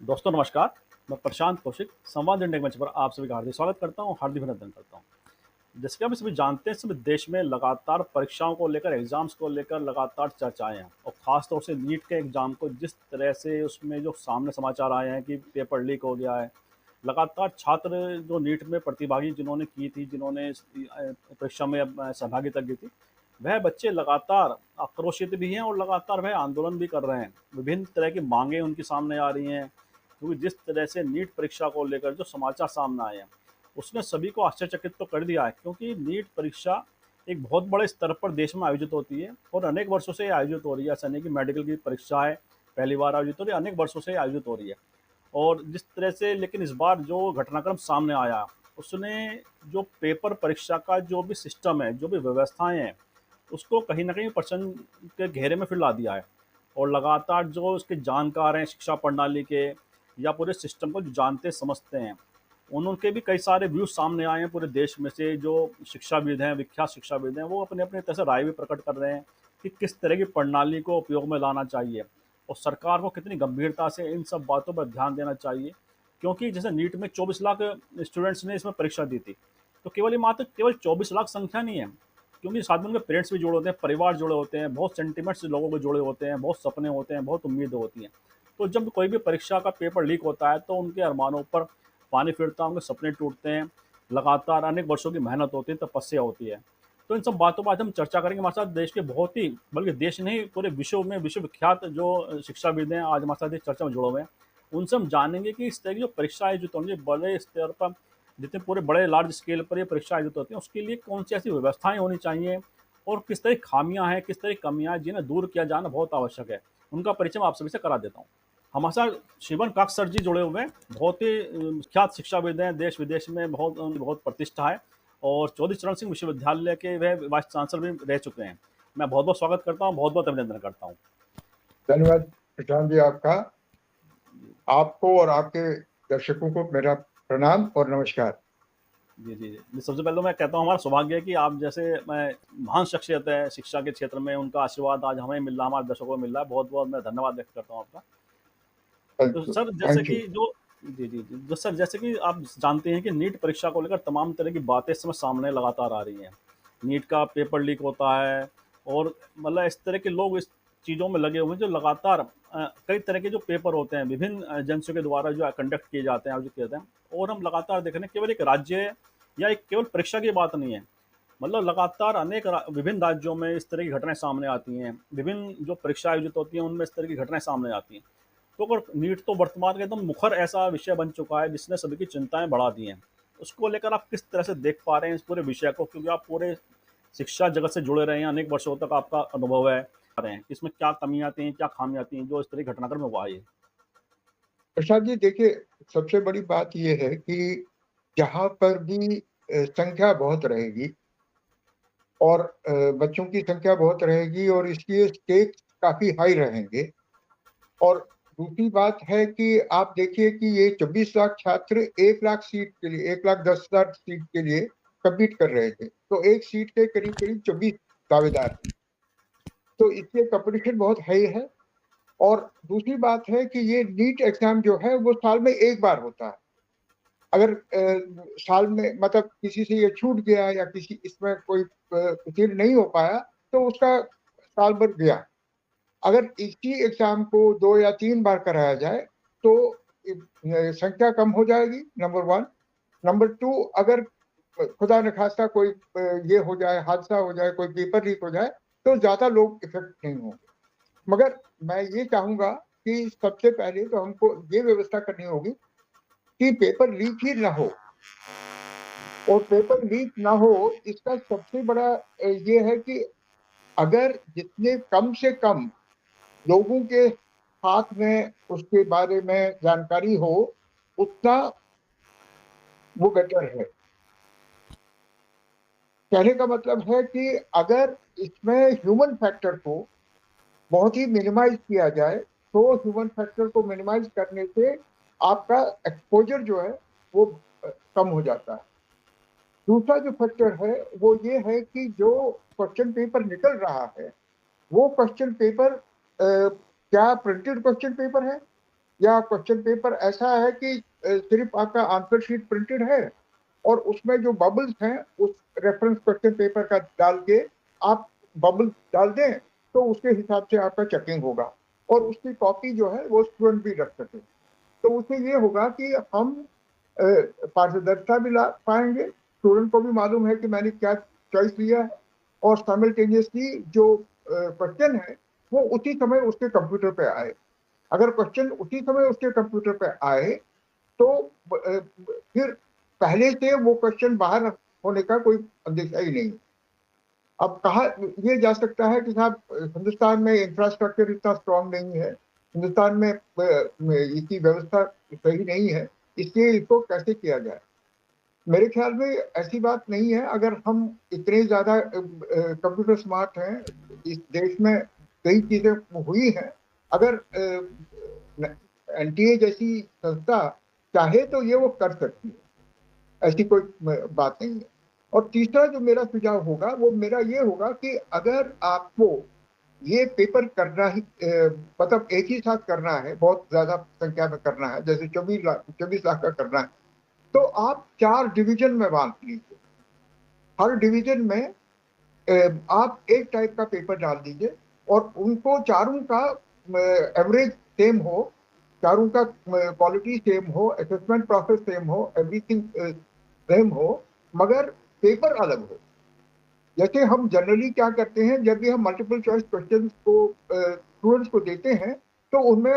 दोस्तों नमस्कार। मैं प्रशांत कौशिक संवाद इंडिया मंच पर आप सभी का हार्दिक स्वागत करता हूँ, हार्दिक अभिनंदन करता हूँ। जैसे कि हम सभी जानते हैं, सभी देश में लगातार परीक्षाओं को लेकर, एग्जाम्स को लेकर लगातार चर्चाएं हैं और ख़ास तौर से नीट के एग्ज़ाम को जिस तरह से उसमें जो सामने समाचार आए हैं कि पेपर लीक हो गया है। लगातार छात्र जो नीट में प्रतिभागी जिन्होंने की थी, जिन्होंने इस परीक्षा में सहभागिता की थी, वह बच्चे लगातार आक्रोशित भी हैं और लगातार वह आंदोलन भी कर रहे हैं। विभिन्न तरह की मांगें उनके सामने आ रही हैं, क्योंकि जिस तरह से नीट परीक्षा को लेकर जो समाचार सामने आए हैं, उसने सभी को आश्चर्यचकित तो कर दिया है, क्योंकि नीट परीक्षा एक बहुत बड़े स्तर पर देश में आयोजित होती है और अनेक वर्षों से ये आयोजित हो रही है। ऐसा नहीं कि मेडिकल की परीक्षा है, पहली बार आयोजित हो रही है, अनेक वर्षों से आयोजित हो रही है। और जिस तरह से लेकिन इस बार जो घटनाक्रम सामने आया, उसने जो पेपर परीक्षा का जो भी सिस्टम है, जो भी व्यवस्थाएँ हैं, उसको कहीं न कहीं प्रश्न के घेरे में फिर ला दिया है। और लगातार जो उसके जानकार हैं शिक्षा प्रणाली के या पूरे सिस्टम को जो जानते समझते हैं, उनके भी कई सारे व्यूज़ सामने आए हैं पूरे देश में से। जो शिक्षाविद हैं, विख्यात शिक्षाविद हैं, वो अपने-अपने तरह से राय भी प्रकट कर रहे हैं कि किस तरह की प्रणाली को उपयोग में लाना चाहिए और सरकार को कितनी गंभीरता से इन सब बातों पर ध्यान देना चाहिए। क्योंकि जैसे नीट में 24 लाख स्टूडेंट्स ने इसमें परीक्षा दी थी, तो केवल ये मात्र केवल 24 लाख संख्या नहीं है, क्योंकि साथ में उनके पेरेंट्स भी जुड़े होते हैं, परिवार जुड़े होते हैं, बहुत सेंटिमेंट्स लोगों के जुड़े होते हैं, बहुत सपने होते हैं, बहुत उम्मीदें होती हैं। तो जब कोई भी परीक्षा का पेपर लीक होता है, तो उनके अरमानों पर पानी फिरता है, उनके सपने टूटते हैं, लगातार अनेक वर्षों की मेहनत होती है, तपस्या होती है। तो इन सब बातों पर आज हम चर्चा करेंगे। हमारे साथ देश के बहुत ही, बल्कि देश नहीं पूरे विश्व में विश्वविख्यात जो शिक्षाविद हैं, आज हमारे साथ इस चर्चा में जुड़े हुए हैं। उनसे हम जानेंगे कि इस तरह की जो परीक्षा आयोजित होंगी बड़े स्तर पर, जितने पूरे बड़े लार्ज स्केल पर ये परीक्षा आयोजित होती हैं, उसके लिए कौन सी ऐसी व्यवस्थाएं होनी चाहिए और किस तरह की खामियां हैं, किस तरह की कमियां हैं, जिन्हें दूर किया जाना बहुत आवश्यक है। उनका परिचय मैं आप सभी से करा देता हूँ। हमारे साथ शिवन काक्स सर जी जुड़े हुए हैं, बहुत ही विख्यात शिक्षाविद हैं, देश विदेश में बहुत उनकी बहुत प्रतिष्ठा है और चौधरी चरण सिंह विश्वविद्यालय के वह वाइस चांसलर भी रह चुके हैं। मैं बहुत बहुत स्वागत करता हूँ, बहुत बहुत अभिनंदन करता हूँ। धन्यवाद प्रशांत जी, आपका आपको और आपके दर्शकों को मेरा प्रणाम और नमस्कार। जी जी जी, सबसे पहले तो मैं कहता हूँ हमारा सौभाग्य है कि आप जैसे मैं महान शख्सियत है शिक्षा के क्षेत्र में, उनका आशीर्वाद आज हमें मिल रहा है, हमारे दर्शकों को मिल रहा है। बहुत बहुत मैं धन्यवाद व्यक्त करता हूँ आपका। तो सर जैसे थैंक यू। कि जो जी जी जी, जो सर जैसे कि आप जानते हैं कि नीट परीक्षा को लेकर तमाम तरह की बातें इस समय सामने लगातार आ रही हैं। नीट का पेपर लीक होता है और मतलब इस तरह के लोग इस चीज़ों में लगे हुए हैं जो लगातार कई तरह के जो पेपर होते हैं विभिन्न एजेंसियों के द्वारा जो कंडक्ट किए जाते हैं, आयोजित किए जाते हैं, और हम लगातार देख रहे हैं केवल एक राज्य या एक केवल परीक्षा की बात नहीं है। मतलब लगातार अनेक विभिन्न राज्यों में इस तरह की घटनाएं सामने आती हैं, विभिन्न जो परीक्षा आयोजित होती हैं उनमें इस तरह की घटनाएं सामने आती हैं। तो अगर नीट तो वर्तमान का एकदम मुखर ऐसा विषय बन चुका है जिसने सभी की चिंताएं बढ़ा दी हैं, उसको लेकर आप किस तरह से देख पा रहे हैं इस पूरे विषय को, क्योंकि आप पूरे शिक्षा जगत से जुड़े रहे हैं, अनेक वर्षों तक आपका अनुभव है, रहे हैं इसमें क्या कमियां आती हैं, क्या खामियां आती हैं जो इस तरह की घटनाक्रम में हुआ है। प्रसाद जी, देखिए, सबसे बड़ी बात ये है कि जहाँ पर भी संख्या बहुत रहेगी और बच्चों की संख्या बहुत रहेगी और इसलिए स्टेक्स काफी हाई रहेंगे। और दूसरी बात है कि आप देखिए कि ये 24 लाख छात्र 1 लाख सीट के लिए, 1,10,000 सीट के लिए कम्पीट कर रहे थे, तो एक सीट के करीब करीब 24 दावेदार हैं। तो इसलिए कंपटीशन बहुत हाई है। और दूसरी बात है कि ये नीट एग्जाम जो है वो साल में एक बार होता है। अगर साल में मतलब किसी से ये छूट गया या किसी इसमें कोई उत्तीर्ण नहीं हो पाया तो उसका साल भर गया। अगर इसी एग्जाम को 2 या 3 बार कराया जाए तो संख्या कम हो जाएगी, नंबर 1। नंबर 2, अगर खुदा न खास्ता कोई ये हो जाए, हादसा हो जाए, कोई पेपर लीक हो जाए, तो ज़्यादा लोग इफ़ेक्ट नहीं होंगे। मगर मैं ये चाहूँगा कि सबसे पहले तो हमको ये व्यवस्था करनी होगी कि पेपर लीक ही ना हो। और पेपर लीक ना हो, इसका सबसे बड़ा ये है कि अगर जितने कम से कम लोगों के हाथ में उसके बारे में जानकारी हो, उतना वो बेटर है। कहने का मतलब है कि अगर इसमें ह्यूमन फैक्टर को बहुत ही मिनिमाइज़ किया जाए, तो ह्यूमन फैक्टर को मिनिमाइज़ करने से आपका एक्सपोज़र जो है वो कम हो जाता है। दूसरा जो फैक्टर है वो ये है कि जो क्वेश्चन पेपर निकल रहा है, वो क्वेश्चन पेपर क्या प्रिंटेड क्वेश्चन पेपर है या क्वेश्चन पेपर ऐसा है कि सिर्फ आपका आंसर शीट प्रिंटेड है और उसमें जो बबल्स हैं उस रेफरेंस क्वेश्चन पेपर का डाल के आप बबल्स डाल दें तो उसके हिसाब से आपका चेकिंग होगा और उसकी कॉपी जो है वो स्टूडेंट भी रख सके। तो उससे ये होगा कि हम पारदर्शिता भी ला पाएंगे, स्टूडेंट को भी मालूम है कि मैंने क्या चॉइस लिया है और साइमल्टेनियसली जो क्वेश्चन है वो उसी समय उसके कंप्यूटर पे आए। अगर क्वेश्चन उसी समय उसके कंप्यूटर पे आए तो फिर पहले से वो क्वेश्चन बाहर होने का कोई अंदेशा ही नहीं। अब कहा ये जा सकता है कि साहब हिंदुस्तान में इंफ्रास्ट्रक्चर इतना स्ट्रांग नहीं है, हिंदुस्तान में इसकी व्यवस्था सही नहीं है, इसलिए इसको कैसे किया जाए। मेरे ख्याल में ऐसी बात नहीं है। अगर हम इतने ज्यादा कंप्यूटर स्मार्ट हैं, इस देश में कई चीजें हुई हैं, अगर एनटीए जैसी संस्था चाहे तो ये वो कर सकती है, ऐसी कोई बात नहीं है। और तीसरा जो मेरा सुझाव होगा वो मेरा ये होगा कि अगर आपको ये पेपर करना ही मतलब एक ही साथ करना है, बहुत ज्यादा संख्या में करना है, जैसे 24 लाख का करना है, तो आप 4 डिवीजन में बांट लीजिए। हर डिवीजन में आप एक टाइप का पेपर डाल दीजिए और उनको चारों का एवरेज सेम हो, चारों का क्वालिटी सेम हो, असेसमेंट प्रोसेस सेम हो, एवरीथिंग सेम हो, मगर पेपर अलग हो। जैसे हम जनरली क्या करते हैं, जब भी हम मल्टीपल चॉइस क्वेश्चंस को स्टूडेंट्स को देते हैं तो उनमें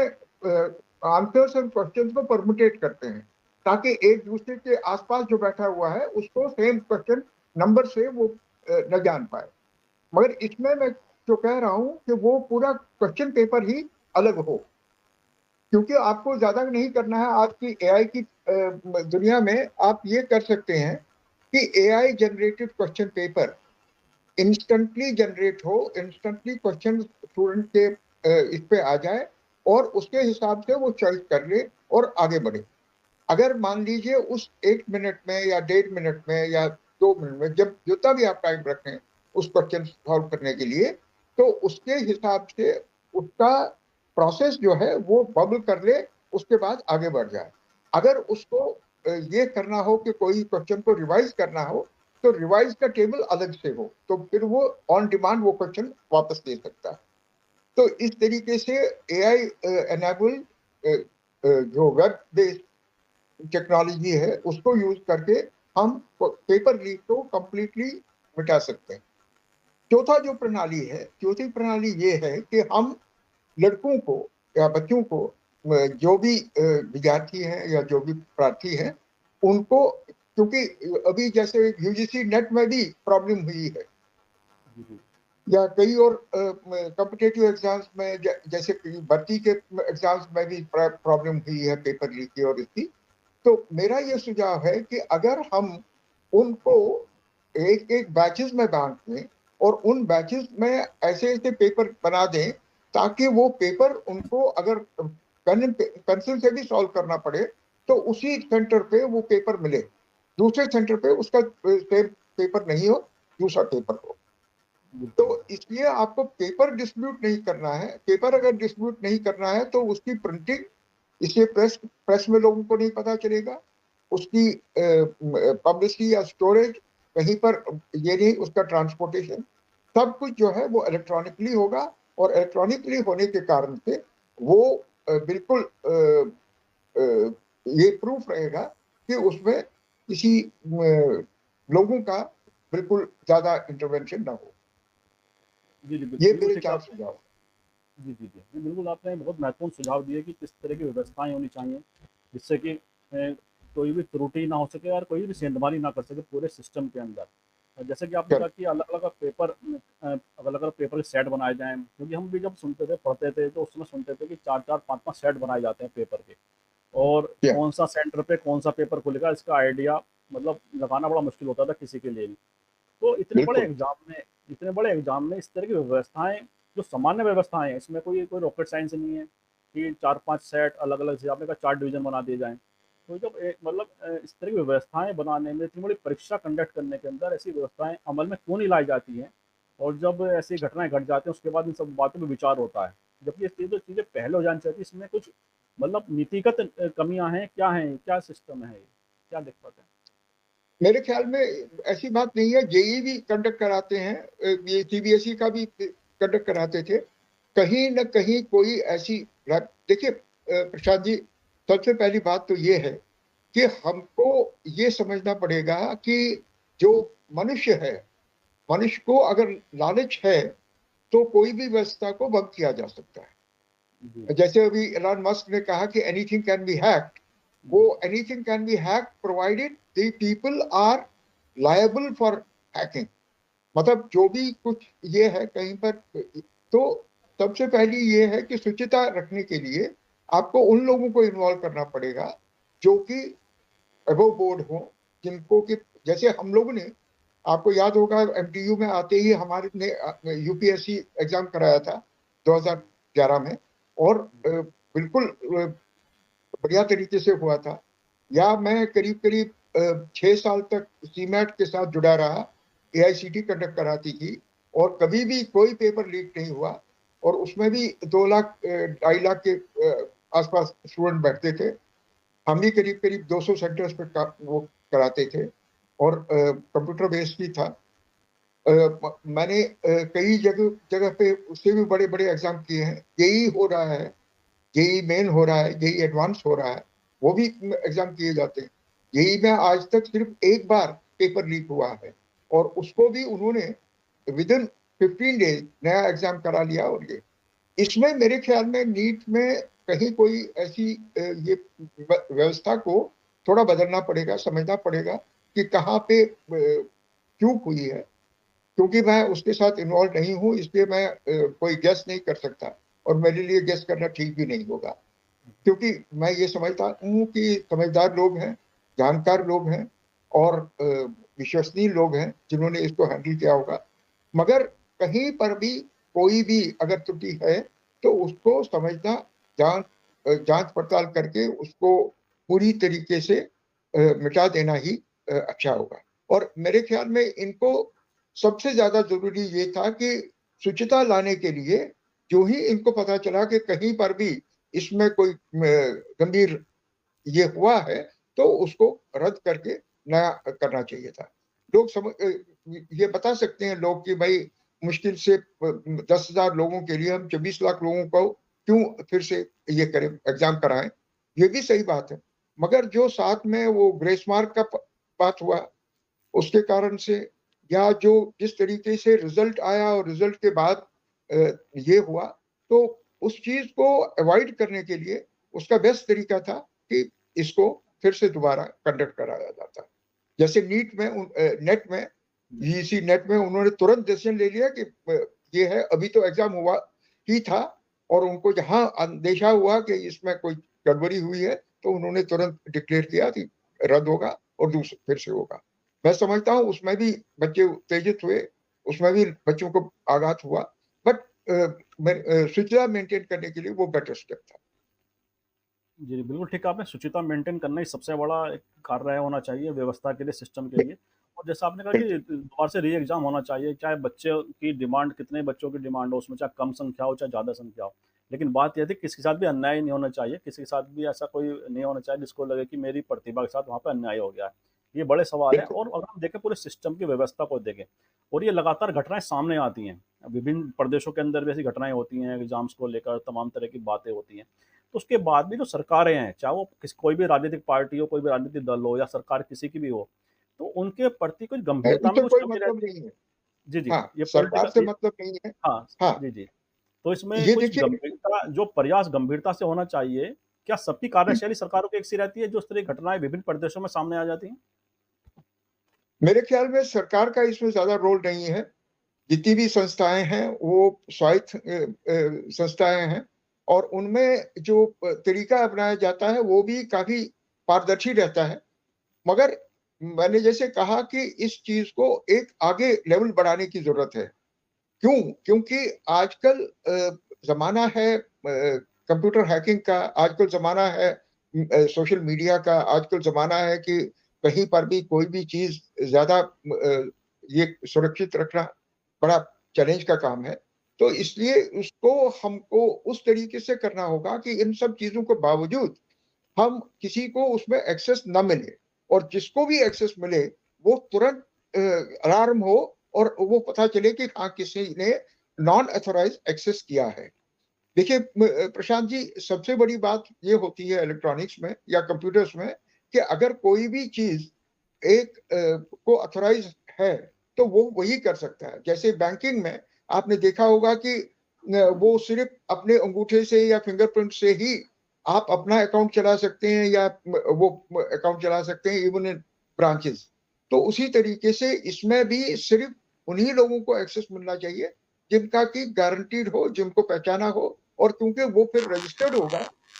आंसर्स और क्वेश्चंस को परमुटेट करते हैं ताकि एक दूसरे के आसपास जो बैठा हुआ है उसको सेम क्वेश्चन नंबर से वो न जान पाए। मगर इसमें मैं जो कह रहा हूं कि वो पूरा क्वेश्चन पेपर ही अलग हो, क्योंकि आपको ज्यादा नहीं करना है। आज की एआई की दुनिया में आप ये कर सकते हैं कि AI generated question paper instantly generate हो, इंस्टेंटली क्वेश्चन स्टूडेंट के इस पे आ जाए और उसके हिसाब से वो चॉइस कर ले और आगे बढ़े। अगर मान लीजिए उस 1 मिनट में या 1.5 मिनट में या 2 मिनट में, जब जितना भी आप टाइम रखें उस क्वेश्चन सॉल्व करने के लिए, तो उसके हिसाब से उसका प्रोसेस जो है वो बबल कर ले, उसके बाद आगे बढ़ जाए। अगर उसको ये करना हो कि कोई क्वेश्चन को रिवाइज करना हो तो रिवाइज का टेबल अलग से हो, तो फिर वो ऑन डिमांड वो क्वेश्चन वापस दे सकता है। तो इस तरीके से एआई एनेबल जो वेब बेस्ड टेक्नोलॉजी है उसको यूज करके हम पेपर लीक को कंप्लीटली मिटा सकते हैं। चौथी प्रणाली ये है कि हम लड़कों को या बच्चों को जो भी विद्यार्थी हैं या जो भी प्रार्थी हैं उनको, क्योंकि अभी जैसे यूजीसी नेट में भी प्रॉब्लम हुई है जी जी या कई और कॉम्पिटेटिव एग्जाम्स में जैसे भर्ती के एग्जाम्स में भी प्रॉब्लम हुई है पेपर लीक की और इसकी। तो मेरा ये सुझाव है कि अगर हम उनको एक एक बैचेस में बांट दें और उन बैचेस में ऐसे ऐसे पेपर बना दें ताकि वो पेपर उनको अगर पेंसिल से भी सॉल्व करना पड़े तो उसी सेंटर पे वो पेपर मिले, दूसरे सेंटर पे उसका सेम पेपर नहीं हो, दूसरा पेपर हो। तो बिल्कुल। इसलिए आपको पेपर डिस्ट्रीब्यूट नहीं करना है। पेपर अगर डिस्ट्रीब्यूट नहीं करना है तो उसकी प्रिंटिंग, इसलिए प्रेस प्रेस में लोगों को नहीं पता चलेगा, उसकी पब्लिसिटी या स्टोरेज कहीं पर ये नहीं, उसका ट्रांसपोर्टेशन सब कुछ जो है वो इलेक्ट्रॉनिकली होगा और इलेक्ट्रॉनिकली होने के कारण से वो बिल्कुल ये प्रूफ रहेगा कि उसमें किसी लोगों का बिल्कुल ज्यादा इंटरवेंशन ना हो। जी जी ये बिल्कुल मेरे ठीक है 4 आपने। सुझाव। जी जी जी जी, बिल्कुल आपने बहुत महत्वपूर्ण सुझाव दिए कि किस तरह की व्यवस्थाएं होनी चाहिए जिससे कि कोई भी त्रुटि ना हो सके और कोई भी सेंधमारी ना कर सके पूरे सिस्टम के अंदर। जैसे कि आपने कहा चलो। कि अलग अलग पेपर, अलग अलग पेपर के सेट बनाए जाएं, क्योंकि हम भी जब सुनते थे पढ़ते थे तो उस समय सुनते थे कि चार चार पांच पांच सेट बनाए जाते हैं पेपर के, और क्या। कौन सा सेंटर पे कौन सा पेपर खुलेगा इसका आइडिया मतलब लगाना बड़ा मुश्किल होता था किसी के लिए भी। तो बिल्कुल। इतने बड़े एग्जाम में इस तरह की व्यवस्थाएं, जो सामान्य व्यवस्थाएं हैं, इसमें कोई कोई रॉकेट साइंस नहीं है कि चार पांच सेट अलग अलग से आपने कहा 4 डिवीजन बना दिए जाएं। तो जब मतलब इस तरह की व्यवस्थाएं बनाने में, इतनी बड़ी परीक्षा कंडक्ट करने के अंदर ऐसी व्यवस्थाएं अमल में क्यों नहीं लाई जाती हैं, और जब ऐसी घटनाएं घट जाती हैं उसके बाद इन सब बातों पर विचार होता है, जबकि ये जो चीज़ें पहले हो जानी चाहिए, इसमें कुछ मतलब नीतिगत कमियां हैं, क्या हैं, क्या सिस्टम है, क्या दिक्कत है? मेरे ख्याल में ऐसी बात नहीं है, जेई भी कंडक्ट कराते हैं, ये सीबीएसई का भी कंडक्ट कराते थे। कहीं न कहीं कोई ऐसी देखिए प्रशांत जी, सबसे पहली बात तो ये है कि हमको ये समझना पड़ेगा कि जो मनुष्य है, मनुष्य को अगर लालच है तो कोई भी व्यवस्था को भंग किया जा सकता जी। है। जैसे अभी एलन मस्क ने कहा कि एनीथिंग कैन बी हैक्ड, वो जी। Anything can be hacked provided the people are liable for hacking. मतलब जो भी कुछ ये है कहीं पर, तो सबसे पहली ये है कि शुचिता रखने के लिए आपको उन लोगों को इन्वॉल्व करना पड़ेगा जो कि अबव बोर्ड हो, जिनको कि जैसे हम लोगों ने, आपको याद होगा एमटीयू में आते ही हमारे ने यूपीएससी एग्जाम कराया था 2011 में, और बिल्कुल बढ़िया तरीके से हुआ था। या मैं करीब करीब 6 साल तक सीमैट के साथ जुड़ा रहा, एआईसीटी कंडक्ट कराती थी, और कभी भी कोई पेपर लीक नहीं हुआ, और उसमें भी 2 लाख 2.5 लाख के आसपास स्टूडेंट बैठते थे। हम भी करीब करीब 200 सेंटर्स पे वो कराते थे, और कंप्यूटर बेस्ड ही था। मैंने कई जगह जगह पे उससे भी बड़े बड़े एग्जाम किए हैं। जेई हो रहा है, जेई मेन हो रहा है, जेई एडवांस हो रहा है, वो भी एग्जाम किए जाते हैं। जेई में आज तक सिर्फ एक बार पेपर लीक हुआ है, और उसको भी उन्होंने विद इन 15 डेज नया एग्जाम करा लिया। और ये इसमें मेरे ख्याल में नीट में कहीं कोई ऐसी ये व्यवस्था को थोड़ा बदलना पड़ेगा, समझना पड़ेगा कि कहाँ पे चूक हुई है। क्योंकि मैं उसके साथ इन्वॉल्व नहीं हूँ, इसलिए मैं कोई गेस नहीं कर सकता, और मेरे लिए गेस करना ठीक भी नहीं होगा। क्योंकि मैं ये समझता हूँ कि समझदार लोग हैं, जानकार लोग हैं, और विश्वसनीय लोग हैं जिन्होंने इसको हैंडल किया होगा। मगर कहीं पर भी कोई भी अगर त्रुटि है तो उसको समझना, जांच जांच पड़ताल करके उसको पूरी तरीके से मिटा देना ही अच्छा होगा। और मेरे ख्याल में इनको सबसे ज्यादा जरूरी ये था कि शुचिता लाने के लिए जो ही इनको पता चला कि कहीं पर भी इसमें कोई गंभीर ये हुआ है, तो उसको रद्द करके नया करना चाहिए था। लोग ये बता सकते हैं लोग कि भाई मुश्किल से 10,000 लोगों के लिए हम 24 लाख लोगों को क्यों फिर से ये करें, एग्जाम कराएं। ये भी सही बात है, मगर जो साथ में वो ग्रेस मार्क का बात हुआ, उसके कारण से, या जो जिस तरीके से रिजल्ट आया और रिजल्ट के बाद ये हुआ, तो उस चीज को अवॉइड करने के लिए उसका बेस्ट तरीका था कि इसको फिर से दोबारा कंडक्ट कराया जाता। जैसे नेट में, यूजीसी नेट में उन्होंने तुरंत डिसीजन ले लिया कि ये है, अभी तो एग्जाम हुआ ही था, और उनको जहां अंदेशा हुआ कि इसमें कोई गड़बड़ी हुई है, तो उन्होंने तुरंत डिक्लेयर किया कि रद्द होगा और दूसरा फिर से होगा। मैं समझता हूँ उसमें भी बच्चे उत्तेजित हुए, उसमें भी बच्चों को आघात हुआ, बट शुचिता मेंटेन करने के लिए वो बेटर स्टेप था। जी, बिल्कुल ठीक कहा आपने, शुचिता मेंटेन करना ही सबसे बड़ा एक कार्य होना चाहिए व्यवस्था के लिए, सिस्टम के लिए। और जैसा आपने कहा कि बिल्कुल। दोबारा से री-एग्ज़ाम होना चाहिए, चाहे बच्चे की डिमांड, कितने बच्चों की डिमांड हो उसमें, चाहे कम संख्या हो, चाहे ज़्यादा संख्या हो। लेकिन बात ये थी किसी के साथ भी अन्याय नहीं होना चाहिए, किसी के साथ भी ऐसा कोई नहीं होना चाहिए जिसको लगे कि मेरी प्रतिभा के साथ वहाँ पे अन्याय हो गया है। ये बड़े सवाल हैं, बिल्कुल। और अगर हम देखें पूरे सिस्टम की व्यवस्था को देखें, और ये लगातार घटनाएँ सामने आती हैं। विभिन्न प्रदेशों के अंदर भी ऐसी घटनाएँ होती हैं, एग्ज़ाम्स को लेकर तमाम तरह की बातें होती हैं। तो उसके बाद भी जो सरकारें हैं, चाहे वो कोई भी राजनीतिक पार्टी हो, कोई भी राजनीतिक दल हो, या सरकार किसी की भी हो, तो उनके प्रति कुछ गंभीरता में उससे कुछ कोई कमी मतलब रहती है। नहीं है। जी, जी, हाँ, ये सरकार पॉलिटिकल से ये, मतलब नहीं है। हाँ, हाँ, जी, जी। तो इसमें ये कुछ देखिए, गंभीरता, जो प्रयास गंभीरता से होना चाहिए, क्या सबकी कार्यशैली सरकारों की एक सी रहती है, जो इस तरह की घटनाएँ विभिन्न प्रदेशों में सामने आ जाती हैं? मेरे ख्याल में सरकार का इसमें ज्यादा रोल नहीं है। जितनी भी संस्थाएं हैं वो स्वायत्त संस्थाएं हैं, और उनमें जो तरीका अपनाया जाता है वो भी काफी पारदर्शी रहता है। मगर मैंने जैसे कहा कि इस चीज को एक आगे लेवल बढ़ाने की जरूरत है। क्यों? क्योंकि आजकल जमाना है कंप्यूटर हैकिंग का, आजकल जमाना है सोशल मीडिया का, आजकल जमाना है कि कहीं पर भी कोई भी चीज ज्यादा ये सुरक्षित रखना बड़ा चैलेंज का काम है। तो इसलिए उसको हमको उस तरीके से करना होगा कि इन सब चीज़ों के बावजूद हम किसी को उसमें एक्सेस ना मिले, और जिसको भी एक्सेस मिले वो तुरंत अलार्म हो और वो पता चले कि हाँ, किसी ने नॉन ऑथराइज्ड एक्सेस किया है। देखिए प्रशांत जी, सबसे बड़ी बात ये होती है इलेक्ट्रॉनिक्स में या कंप्यूटर्स में कि अगर कोई भी चीज एक को ऑथराइज है तो वो वही कर सकता है। जैसे बैंकिंग में आपने देखा होगा कि वो सिर्फ अपने अंगूठे से या फिंगरप्रिंट से ही आप अपना अकाउंट चला सकते हैं या वो अकाउंट चला सकते हैं इवन इन ब्रांचेस। तो उसी तरीके से इसमें भी सिर्फ उन्हीं लोगों को एक्सेस मिलना चाहिए जिनका की गारंटीड हो, जिनको पहचाना हो, और क्योंकि वो फिर रजिस्टर्ड होगा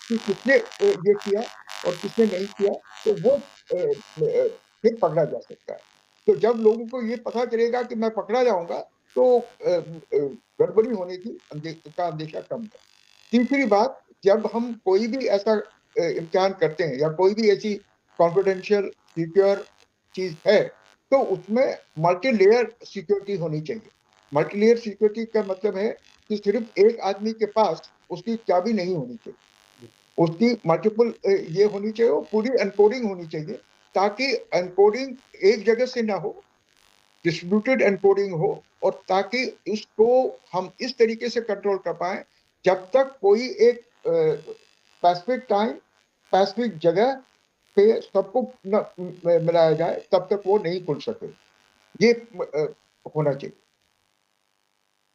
कि किसने ये किया और किसने नहीं किया, तो वो फिर पकड़ा जा सकता है। तो जब लोगों को ये पता चलेगा कि मैं पकड़ा जाऊंगा, तो गड़बड़ी होने की का अंदेशा कम है। तीसरी बात, जब हम कोई भी ऐसा इम्तिहान करते हैं या कोई भी ऐसी कॉन्फिडेंशियल सिक्योर चीज है, तो उसमें मल्टी लेयर सिक्योरिटी होनी चाहिए। मल्टी लेयर सिक्योरिटी का मतलब है कि सिर्फ एक आदमी के पास उसकी चाबी नहीं होनी चाहिए, उसकी मल्टीपल ये होनी चाहिए, वो पूरी एनकोडिंग होनी चाहिए, ताकि एनकोडिंग एक जगह से ना हो, डिस्ट्रीब्यूटेड एनकोडिंग हो, और ताकि इसको हम इस तरीके से कंट्रोल कर पाए जब तक कोई एक स्पेसिफिक टाइम, स्पेसिफिक जगह पे सबको न मिलाया जाए, तब तक वो नहीं खुल सके। ये होना चाहिए।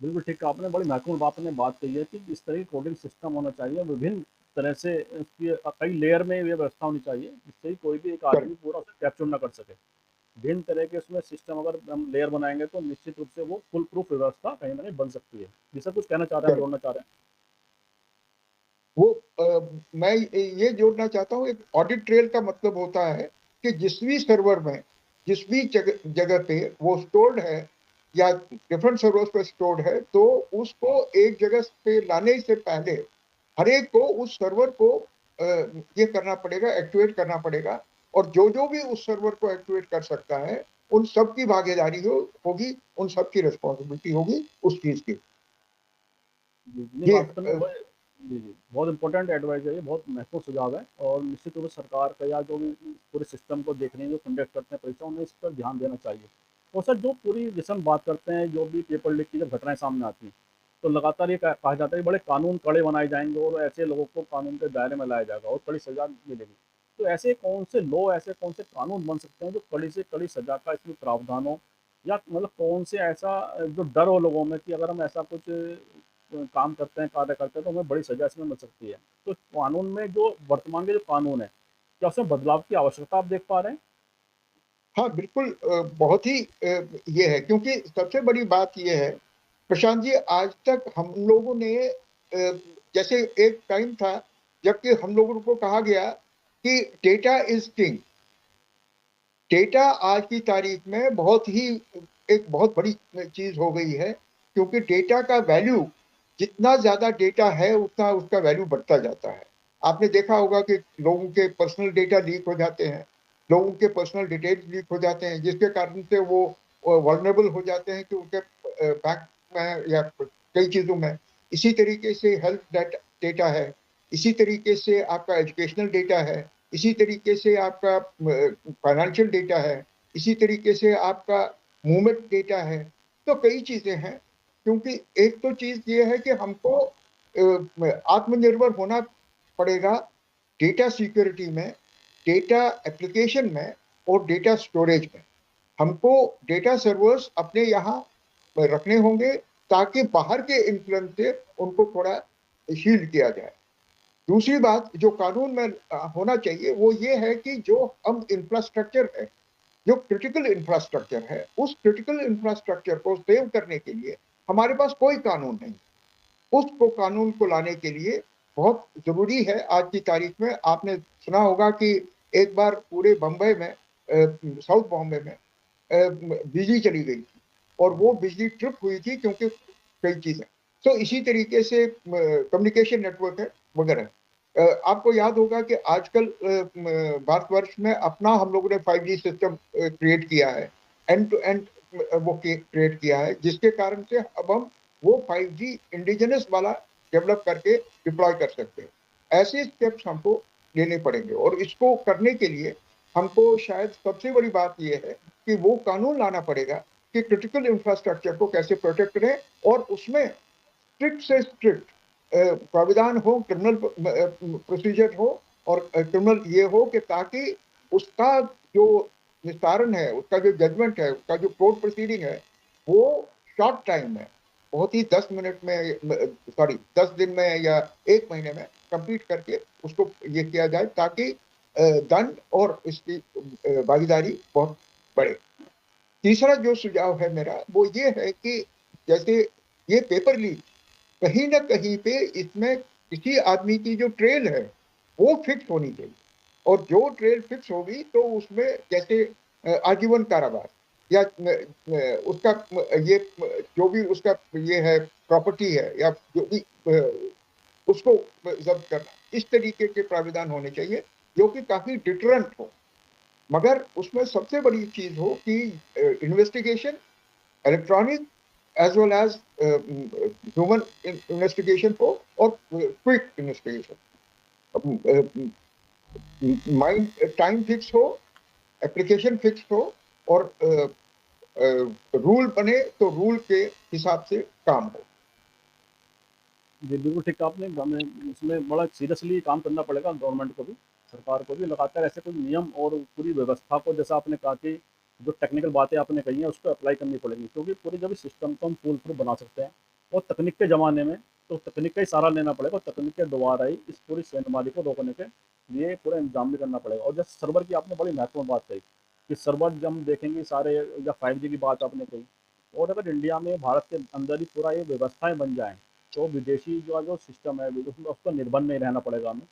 बिल्कुल ठीक कहा आपने, बड़ी महत्वपूर्ण बात आपने बात कही है कि इस तरह की कोडिंग सिस्टम होना चाहिए, विभिन्न तरह से इसकी कई लेयर में ये व्यवस्था होनी चाहिए, जिससे कि कोई भी एक करेक्ट। आदमी पूरा उसे कैप्चर ना कर सके। भिन्न तरह के उसमें सिस्टम अगर हम लेयर बनाएंगे तो निश्चित रूप से वो फुल प्रूफ व्यवस्था कहीं ना कहीं बन सकती है। जी सर, कुछ कहना चाह रहे हैं, हम करेक्ट। जोड़ना चाह रहे वो मैं ये जोड़ना चाहता हूँ, एक ऑडिट ट्रेल का मतलब होता है कि जिस भी सर्वर में, जिस भी जगह जगह पे वो स्टोर्ड है या डिफरेंट सर्वर्स पे स्टोर्ड है, तो उसको एक जगह पे लाने से पहले हर एक को उस सर्वर को ये करना पड़ेगा, एक्टिवेट करना पड़ेगा, और जो जो भी उस सर्वर को एक्टिवेट कर सकता है उन सब की भागीदारी होगी, उन सब की रिस्पॉन्सिबिलिटी होगी उस चीज की। हैं। जी जी, ये बात करने जी जी, बहुत इंपॉर्टेंट एडवाइस है, ये बहुत महत्वपूर्ण सुझाव है, और निश्चित रूप से सरकार का या जो भी पूरे सिस्टम को देख रहे हैं, जो कंडक्ट करते हैं परीक्षा, उन्हें इस पर ध्यान देना चाहिए। और सर, जो पूरी जैसे हम बात करते हैं, जो भी पेपर लीक की जब घटनाएं सामने आती हैं, तो लगातार ये कहा जाता है कि बड़े कानून कड़े बनाए जाएंगे और ऐसे लोगों को कानून के दायरे में लाया जाएगा और कड़ी सजा मिलेगी। तो ऐसे कौन से लॉ, ऐसे कौन से कानून बन सकते हैं जो कड़ी से कड़ी सजा का इसमें प्रावधान हो, या मतलब कौन से ऐसा जो डर हो लोगों में कि अगर हम ऐसा कुछ काम करते हैं, कार्य करते हैं, तो हमें बड़ी सजा इसमें मिल सकती है। तो कानून में जो वर्तमान के जो कानून है, क्या उसमें बदलाव की आवश्यकता आप देख पा रहे हैं? हाँ बिल्कुल, बहुत ही ये है, क्योंकि सबसे बड़ी बात ये है प्रशांत जी, आज तक हम लोगों ने जैसे एक टाइम था जबकि हम लोगों को कहा गया कि डेटा इज किंग। डेटा आज की तारीख में बहुत ही एक बहुत बड़ी चीज हो गई है, क्योंकि डेटा का वैल्यू, जितना ज्यादा डेटा है उतना उसका वैल्यू बढ़ता जाता है। आपने देखा होगा कि लोगों के पर्सनल डेटा लीक हो जाते हैं, लोगों के पर्सनल डिटेल्स लीक हो जाते हैं, जिसके कारण से वो वल्नरेबल हो जाते हैं कि उनके बैंक में या कई चीजों में। इसी तरीके से हेल्थ डेटा है, इसी तरीके से आपका एजुकेशनल डेटा है, इसी तरीके से आपका फाइनेंशियल डेटा है, इसी तरीके से आपका मूवमेंट डेटा है। तो कई चीजें हैं, क्योंकि एक तो चीज ये है कि हमको आत्मनिर्भर होना पड़ेगा डेटा सिक्योरिटी में, डेटा एप्लीकेशन में, और डेटा स्टोरेज में। हमको डेटा सर्वर्स अपने यहाँ रखने होंगे ताकि बाहर के इन्फ्लुएंस से उनको थोड़ा शील्ड किया जाए। दूसरी बात जो कानून में होना चाहिए वो ये है कि जो हम इंफ्रास्ट्रक्चर है, जो क्रिटिकल इंफ्रास्ट्रक्चर है, उस क्रिटिकल इंफ्रास्ट्रक्चर को सेव करने के लिए हमारे पास कोई कानून नहीं। उसको कानून को लाने के लिए बहुत जरूरी है। आज की तारीख में आपने सुना होगा कि एक बार पूरे बम्बई में, साउथ बॉम्बे में बिजली चली गई थी, और वो बिजली ट्रिप हुई थी क्योंकि कई चीजें। तो इसी तरीके से कम्युनिकेशन नेटवर्क है वगैरह। आपको याद होगा कि आजकल भारतवर्ष में अपना हम लोगों ने 5G सिस्टम क्रिएट किया है, एंड टू एंड वो क्रिएट किया है, जिसके कारण से अब हम वो 5G इंडिजिनस वाला डेवलप करके डिप्लॉय कर सकते हैं। ऐसे स्टेप्स हमको लेने पड़ेंगे और इसको करने के लिए हमको शायद सबसे बड़ी बात ये है कि वो कानून लाना पड़ेगा कि क्रिटिकल इंफ्रास्ट्रक्चर को कैसे प्रोटेक्ट करें और उसमें स्ट्रिक्ट से स्ट्रिक्ट प्राविधान हो, क्रिमिनल प्रोसीजर हो और क्रिमिनल ये हो कि ताकि उसका जो निस्तारण है, उसका जो जजमेंट है, उसका जो कोर्ट प्रोसीडिंग है, वो शॉर्ट टाइम में, बहुत ही 10 मिनट में, सॉरी 10 दिन में या 1 महीने में कंप्लीट करके उसको ये किया जाए ताकि दंड और इसकी भागीदारी बहुत बढ़े। तीसरा जो सुझाव है मेरा वो ये है कि जैसे ये पेपर लीक, कहीं ना कहीं पे इसमें किसी आदमी की जो ट्रेल है वो फिक्स होनी चाहिए और जो ट्रेल फिक्स होगी तो उसमें जैसे आजीवन कारावास या उसका ये जो भी उसका ये है प्रॉपर्टी है या जो भी उसको जब्त करना, इस तरीके के प्राविधान होने चाहिए जो कि काफी डिटरेंट हो, मगर उसमें सबसे बड़ी चीज हो कि investigation electronic as well as human investigation हो और quick investigation, mind time fix हो, एप्लीकेशन फिक्स हो और रूल बने तो रूल के हिसाब से काम हो। जी, बिल्कुल ठीक कहा आपने। हमें इसमें बड़ा सीरियसली काम करना पड़ेगा गवर्नमेंट को भी, सरकार को भी लगातार ऐसे कोई नियम और पूरी व्यवस्था को, जैसा आपने कहा कि जो टेक्निकल बातें आपने कही हैं उसको अप्लाई करनी पड़ेंगी, क्योंकि पूरी जब इस सिस्टम को हम फूल प्रूफ बना सकते हैं और तकनीक के ज़माने में तो तकनीक का ही सहारा लेना पड़ेगा और तकनीक के द्वारा ही इस पूरी सेंधमारी को रोकने के लिए पूरा इंतजाम भी करना पड़ेगा। और जैसे सर्वर की आपने बड़ी महत्वपूर्ण बात कही कि सर्वर जब हम देखेंगे सारे, या 5G की बात आपने कही, और अगर इंडिया में भारत के अंदर ही पूरा ये व्यवस्थाएं बन जाएं तो विदेशी जो सिस्टम है उसमें उस पर निर्भर नहीं रहना पड़ेगा हमें,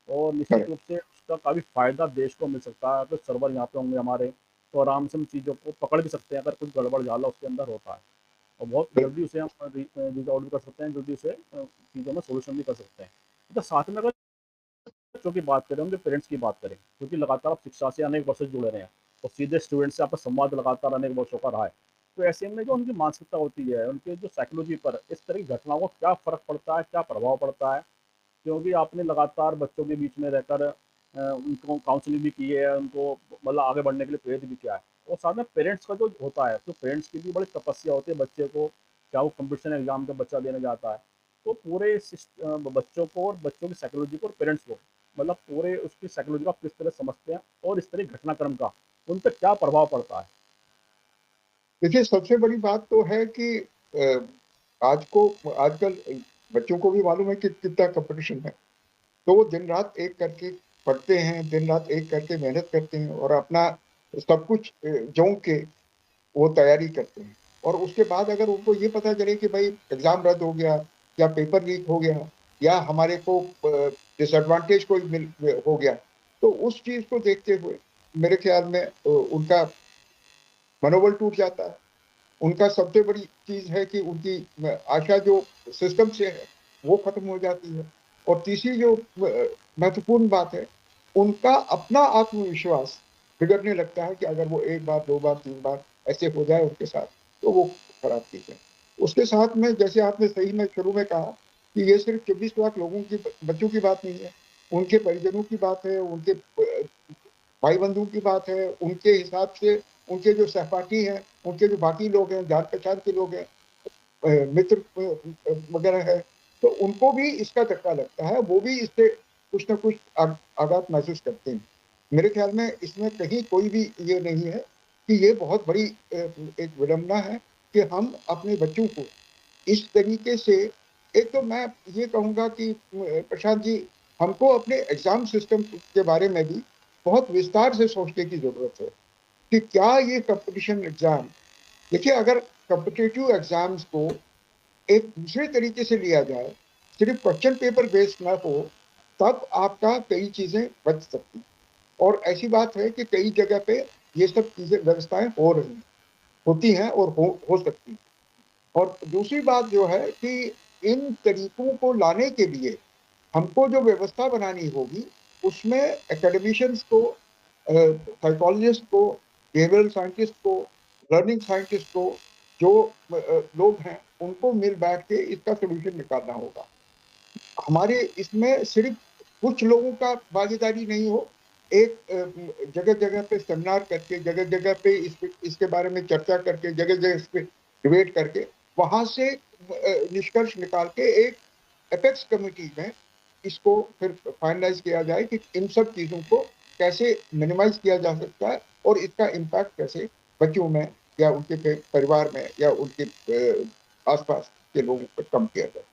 और निश्चित रूप से उसका काफ़ी फ़ायदा देश को मिल सकता है। अगर सर्वर यहाँ पे होंगे हमारे तो आराम से हम चीज़ों को पकड़ भी सकते हैं अगर कुछ गड़बड़ झाला उसके अंदर होता है, और बहुत जल्दी उसे हम रिजॉल्व भी कर सकते हैं, जल्दी उसे चीज़ों में सोल्यूशन भी कर सकते हैं। तो साथ में अगर बच्चों की बात करें, उनके पेरेंट्स की बात करें, क्योंकि लगातार आप शिक्षा से अनेक वर्षों से जुड़े रहे हैं और सीधे स्टूडेंट से आपका संवाद लगातार अनेक वर्षों का रहा है, तो ऐसे में जो उनकी मानसिकता होती है, उनके जो साइकोलॉजी पर इस तरह की घटनाओं का क्या फ़र्क पड़ता है, क्या प्रभाव पड़ता है? क्योंकि आपने लगातार बच्चों के बीच में रहकर उनको काउंसलिंग भी की है, उनको मतलब आगे बढ़ने के लिए प्रेरित भी किया है, और साथ में पेरेंट्स का जो होता है, तो पेरेंट्स की भी बड़ी तपस्या होती है बच्चे को, क्या वो कंपटीशन एग्जाम का बच्चा देने जाता है, तो पूरे बच्चों को और बच्चों की साइकोलॉजी को और पेरेंट्स को, मतलब पूरे उसकी साइकोलॉजी को आप किस तरह समझते हैं और इस तरह घटनाक्रम का उन पर क्या प्रभाव पड़ता है? देखिए सबसे बड़ी बात तो है कि आजकल बच्चों को भी मालूम है कि कितना कंपटीशन है, तो वो दिन रात एक करके पढ़ते हैं, दिन रात एक करके मेहनत करते हैं और अपना सब कुछ झोंक के वो तैयारी करते हैं। और उसके बाद अगर उनको ये पता चले कि भाई एग्जाम रद्द हो गया या पेपर लीक हो गया या हमारे को डिसएडवांटेज कोई मिल हो गया, तो उस चीज को देखते हुए मेरे ख्याल में उनका मनोबल टूट जाता है। उनका सबसे बड़ी चीज है कि उनकी आशा जो सिस्टम से है वो खत्म हो जाती है। और तीसरी जो महत्वपूर्ण बात है, उनका अपना आत्मविश्वास बिगड़ने लगता है कि अगर वो एक बार, दो बार, तीन बार ऐसे हो जाए उनके साथ तो वो खराब चीज है। उसके साथ में जैसे आपने सही में शुरू में कहा कि ये सिर्फ 24 लाख लोगों की, बच्चों की बात नहीं है, उनके परिजनों की बात है, उनके भाई बंधु की बात है, उनके हिसाब से उनके जो सहपाठी हैं, उनके जो बाकी लोग हैं, जान पहचान के लोग हैं, मित्र वगैरह है, तो उनको भी इसका धक्का लगता है, वो भी इससे कुछ ना कुछ आघात महसूस करते हैं। मेरे ख्याल में इसमें कहीं कोई भी ये नहीं है कि ये बहुत बड़ी एक विडंबना है कि हम अपने बच्चों को इस तरीके से, एक तो मैं ये कहूँगा कि प्रशांत जी, हमको अपने एग्जाम सिस्टम के बारे में भी बहुत विस्तार से सोचने की जरूरत है कि क्या ये कंपटीशन एग्जाम, देखिए अगर कॉम्पिटिटिव एग्जाम्स को एक दूसरे तरीके से लिया जाए, सिर्फ क्वेश्चन पेपर बेस्ड ना हो, तब आपका कई चीजें बच सकती हैं। और ऐसी बात है कि कई जगह पे ये सब चीजें व्यवस्थाएं हो रही हैं, होती हैं और हो सकती हैं। और दूसरी बात जो है कि इन तरीकों को लाने के लिए हमको जो व्यवस्था बनानी होगी, उसमें एकेडमिशियंस को, साइकोलॉजिस्ट को, बिहेवियरल साइंटिस्ट को, लर्निंग साइंटिस्ट को, जो लोग हैं उनको मिल बैठ के इसका सॉल्यूशन निकालना होगा। हमारे इसमें सिर्फ कुछ लोगों का भागीदारी नहीं हो, एक जगह-जगह पे सेमिनार करके, जगह-जगह पे इसके बारे में चर्चा करके, जगह-जगह इस पे डिबेट करके, वहाँ से निष्कर्ष निकाल के एक एपेक्स कमिटी में इसको फिर फाइनलाइज़ किया जाए कि इन सब चीज़ों को कैसे मिनिमाइज़ किया जा सकता है और इसका इम्पैक्ट कैसे बच्चों में या उनके परिवार में या उनके आस-पास के लोगों पर कम किया जाए।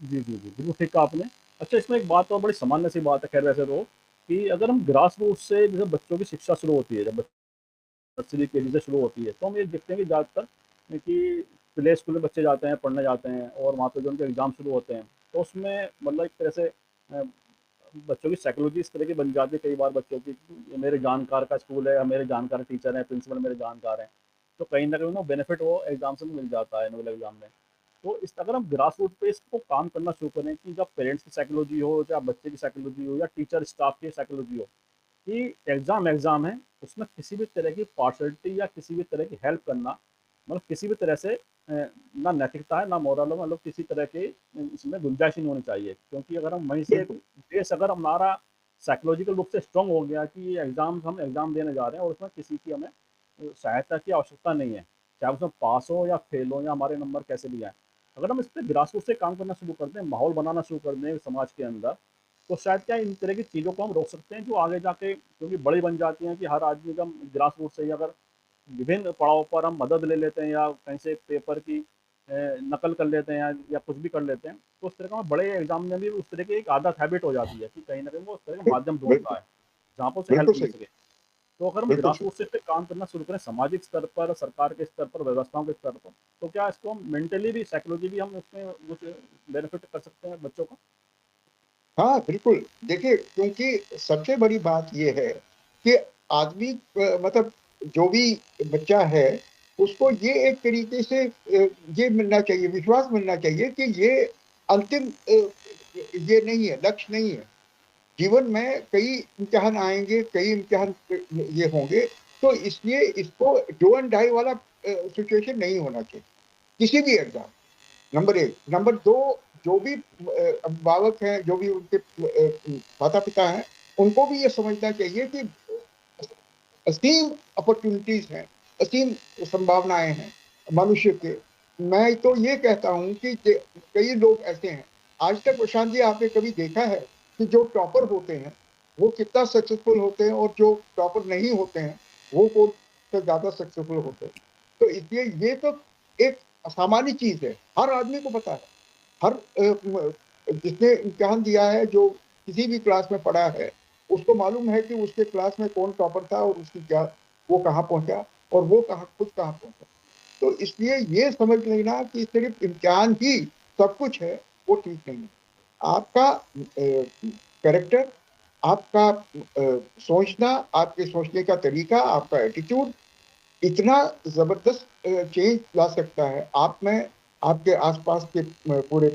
जी, जी, जी, बिल्कुल ठीक कहा आपने। अच्छा, इसमें एक बात और बड़ी सामान्य सी बात है खैर वैसे तो, कि अगर हम ग्रास रूट्स से जैसे बच्चों की शिक्षा शुरू होती है, जब नर्सरी केजी से शुरू होती है, तो हम ये देखते हैं कि ज़्यादातर कि प्ले स्कूल में बच्चे जाते हैं, पढ़ने जाते हैं और वहाँ पे जो उनके एग्ज़ाम शुरू होते हैं, तो उसमें मतलब एक तरह से बच्चों की साइकोलॉजी इस तरह की बन जाती है कई बार बच्चों की, कि ये मेरे जानकार का स्कूल है या मेरे जानकार टीचर हैं, प्रिंसिपल मेरे जानकार हैं। तो कहीं न कहीं उन्हें बेनिफिट वो एग्ज़ाम से भी मिल जाता है, एनुअल एग्ज़ाम में। तो इस अगर हम ग्रास रूट पे इसको काम करना शुरू करें कि जब पेरेंट्स की साइकोलॉजी हो, चाहे बच्चे की साइकोलॉजी हो या टीचर स्टाफ की साइकोलॉजी हो, कि एग्ज़ाम एग्ज़ाम है, उसमें किसी भी तरह की पार्शियलिटी या किसी भी तरह की हेल्प करना, मतलब किसी भी तरह से ना नैतिकता है, ना मोरल है, मतलब किसी तरह की इसमें गुंजाइश ही नहीं होनी चाहिए। क्योंकि अगर हम वहीं से बिल्कुल, बेस अगर हमारा साइकोलॉजिकल रूप से स्ट्रॉन्ग हो गया कि ये एग्ज़ाम हम एग्ज़ाम देने जा रहे हैं और उसमें किसी की हमें सहायता की आवश्यकता नहीं है, चाहे उसमें पास हो या फेल हो या हमारे नंबर कैसे भी आएँ। अगर हम इस पे ग्रास रूट से काम करना शुरू कर दें, माहौल बनाना शुरू कर दें समाज के अंदर, तो शायद क्या इन तरह की चीज़ों को हम रोक सकते हैं जो आगे जाके क्योंकि बड़ी बन जाती हैं कि हर आदमी का ग्रास रूट से ही अगर विभिन्न पड़ाव पर हम मदद ले लेते हैं या कहीं से पेपर की नकल कर लेते हैं या कुछ भी कर लेते हैं, तो उस तरह का बड़े एग्जाम में भी उस तरह की एक आदत हैबिट हो जाती है कि कहीं ना कहीं वो उस तरह का माध्यम ढूंढता बिल्कुल, है जहाँ पर उसे बिल्कुल हेल्प मिल सही, सके। तो अगर हम बिल्कुल ग्रास सही। रूट से इस पे काम करना शुरू करें सामाजिक स्तर पर, सरकार के स्तर पर, व्यवस्थाओं के स्तर पर, तो क्या इसको हम मेंटली भी साइकोलॉजी भी हम उसमें कुछ बेनिफिट कर सकते हैं बच्चों का? हाँ, बिल्कुल। देखिए, क्योंकि सबसे बड़ी बात ये है कि आदमी मतलब जो भी बच्चा है, उसको ये एक तरीके से ये मिलना चाहिए, विश्वास मिलना चाहिए कि ये अंतिम ये नहीं है, लक्ष्य नहीं है। जीवन में कई इम्तिहान आएँगे, कई इम्तिहान ये होंगे, तो इसलिए इसको डू एंड डाई वाला सिचुएशन नहीं होना चाहिए, किसी भी एग्ज़ाम। नंबर 1, नंबर 2, जो भी अभिभावक हैं, जो भी उनके माता-पिता हैं, उनको भी ये समझना चाहिए कि असीम अपॉर्च्युनिटीज़ हैं, असीम संभावनाएँ हैं मनुष्य के। मैं तो ये कहता हूँ कि कई लोग ऐसे हैं, आज तक प्रशांत जी आपने कभी देखा है कि जो टॉपर होते हैं, वो कितना सक्सेसफुल होते हैं और जो टॉपर नहीं होते हैं, वो कौन से ज़्यादा सक्सेसफुल होते हैं। तो इसलिए ये तो एक सामान्य चीज़ है, हर आदमी को पता है। हर जिसने इम्तिहान दिया है, जो किसी भी क्लास में पढ़ा है, उसको मालूम है कि उसके क्लास में कौन टॉपर था और उसकी क्या वो कहाँ पहुँचा और वो खुद कहाँ पहुँचा। तो इसलिए ये समझ लेना कि सिर्फ़ इम्तिहान ही सब कुछ है, वो ठीक नहीं है। आपका कैरेक्टर, आपका सोचना, आपके सोचने का तरीका, आपका एटीट्यूड इतना ज़बरदस्त चेंज ला सकता है आप में, आपके आस-पास के पूरे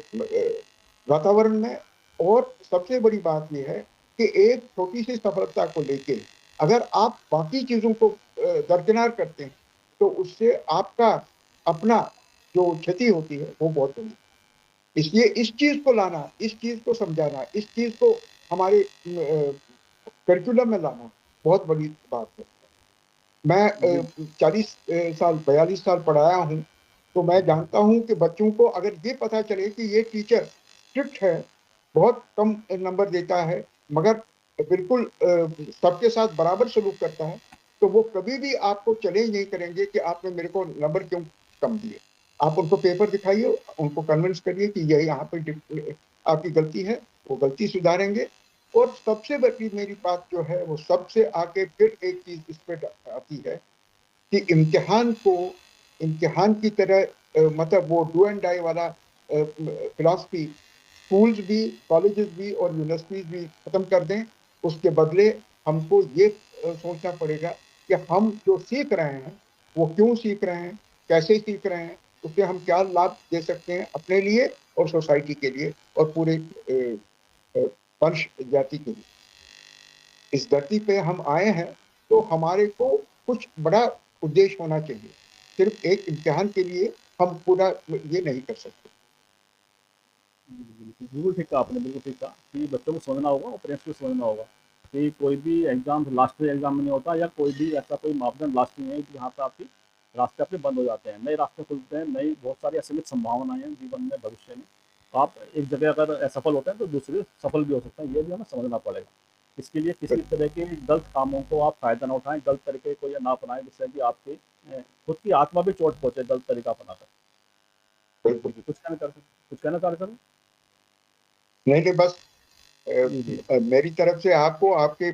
वातावरण में। और सबसे बड़ी बात ये है कि एक छोटी-सी सफलता को लेके अगर आप बाकी चीज़ों को दरकिनार करते हैं, तो उससे आपका अपना जो क्षति होती है, वो बहुत बड़ी। इसलिए इस चीज़ को लाना, इस चीज़ को समझाना, इस चीज़ को हमारे करिकुलम में लाना बहुत बड़ी बात है। मैं जी, 40 साल 42 साल पढ़ाया हूँ, तो मैं जानता हूँ कि बच्चों को अगर ये पता चले कि ये टीचर स्ट्रिक्ट है, बहुत कम नंबर देता है, मगर बिल्कुल सबके साथ बराबर सलूक करता है, तो वो कभी भी आपको चैलेंज नहीं करेंगे कि आपने मेरे को नंबर क्यों कम दिए। आप उनको पेपर दिखाइए, उनको कन्विंस करिए कि ये यहाँ पे आपकी गलती है, वो गलती सुधारेंगे। और सबसे बड़ी मेरी बात जो है, वो सबसे आगे फिर एक चीज़ इस पे आती है कि इम्तिहान की तरह मतलब वो डू एंड डाई वाला फिलॉसफी स्कूल्स भी, कॉलेजेस भी और यूनिवर्सिटीज़ भी खत्म कर दें। उसके बदले हमको ये सोचना पड़ेगा कि हम जो सीख रहे हैं, वो क्यों सीख रहे हैं, कैसे सीख रहे हैं, उससे हम क्या लाभ दे सकते हैं अपने लिए और सोसाइटी के लिए और पूरे मनुष्य जाति के लिए। इस धरती पे हम आए हैं, तो हमारे को कुछ बड़ा उद्देश्य होना चाहिए। सिर्फ एक इम्तिहान के लिए हम पूरा ये नहीं कर सकते। बिल्कुल ठीक कहा आपने, बिल्कुल ठीक कहा कि बच्चों को समझना होगा और पेरेंट्स को समझना होगा कि कोई भी एग्ज़ाम लास्ट एग्ज़ाम में नहीं होता, या कोई भी ऐसा कोई मापदंड लास्ट नहीं है जहाँ पे आपकी रास्ते आपके बंद हो जाते हैं, नए रास्ते खुलते हैं, नई बहुत सारी असीमित संभावनाएं हैं जीवन में, भविष्य में। तो आप एक जगह अगर असफल होते हैं तो दूसरी सफल भी हो सकते हैं, ये भी हमें समझना पड़ेगा। इसके लिए किसी तरह के गलत कामों को आप फ़ायदा ना उठाएं, गलत तरीके को या ना अपनाएं, जिससे कि आपकी खुद की आत्मा भी चोट पहुंचे गलत तरीका अपनाकर। बिल्कुल। जी, कुछ कहना चाह रहे थे? नहीं नहीं, बस जी, जी। मेरी तरफ से आपको, आपके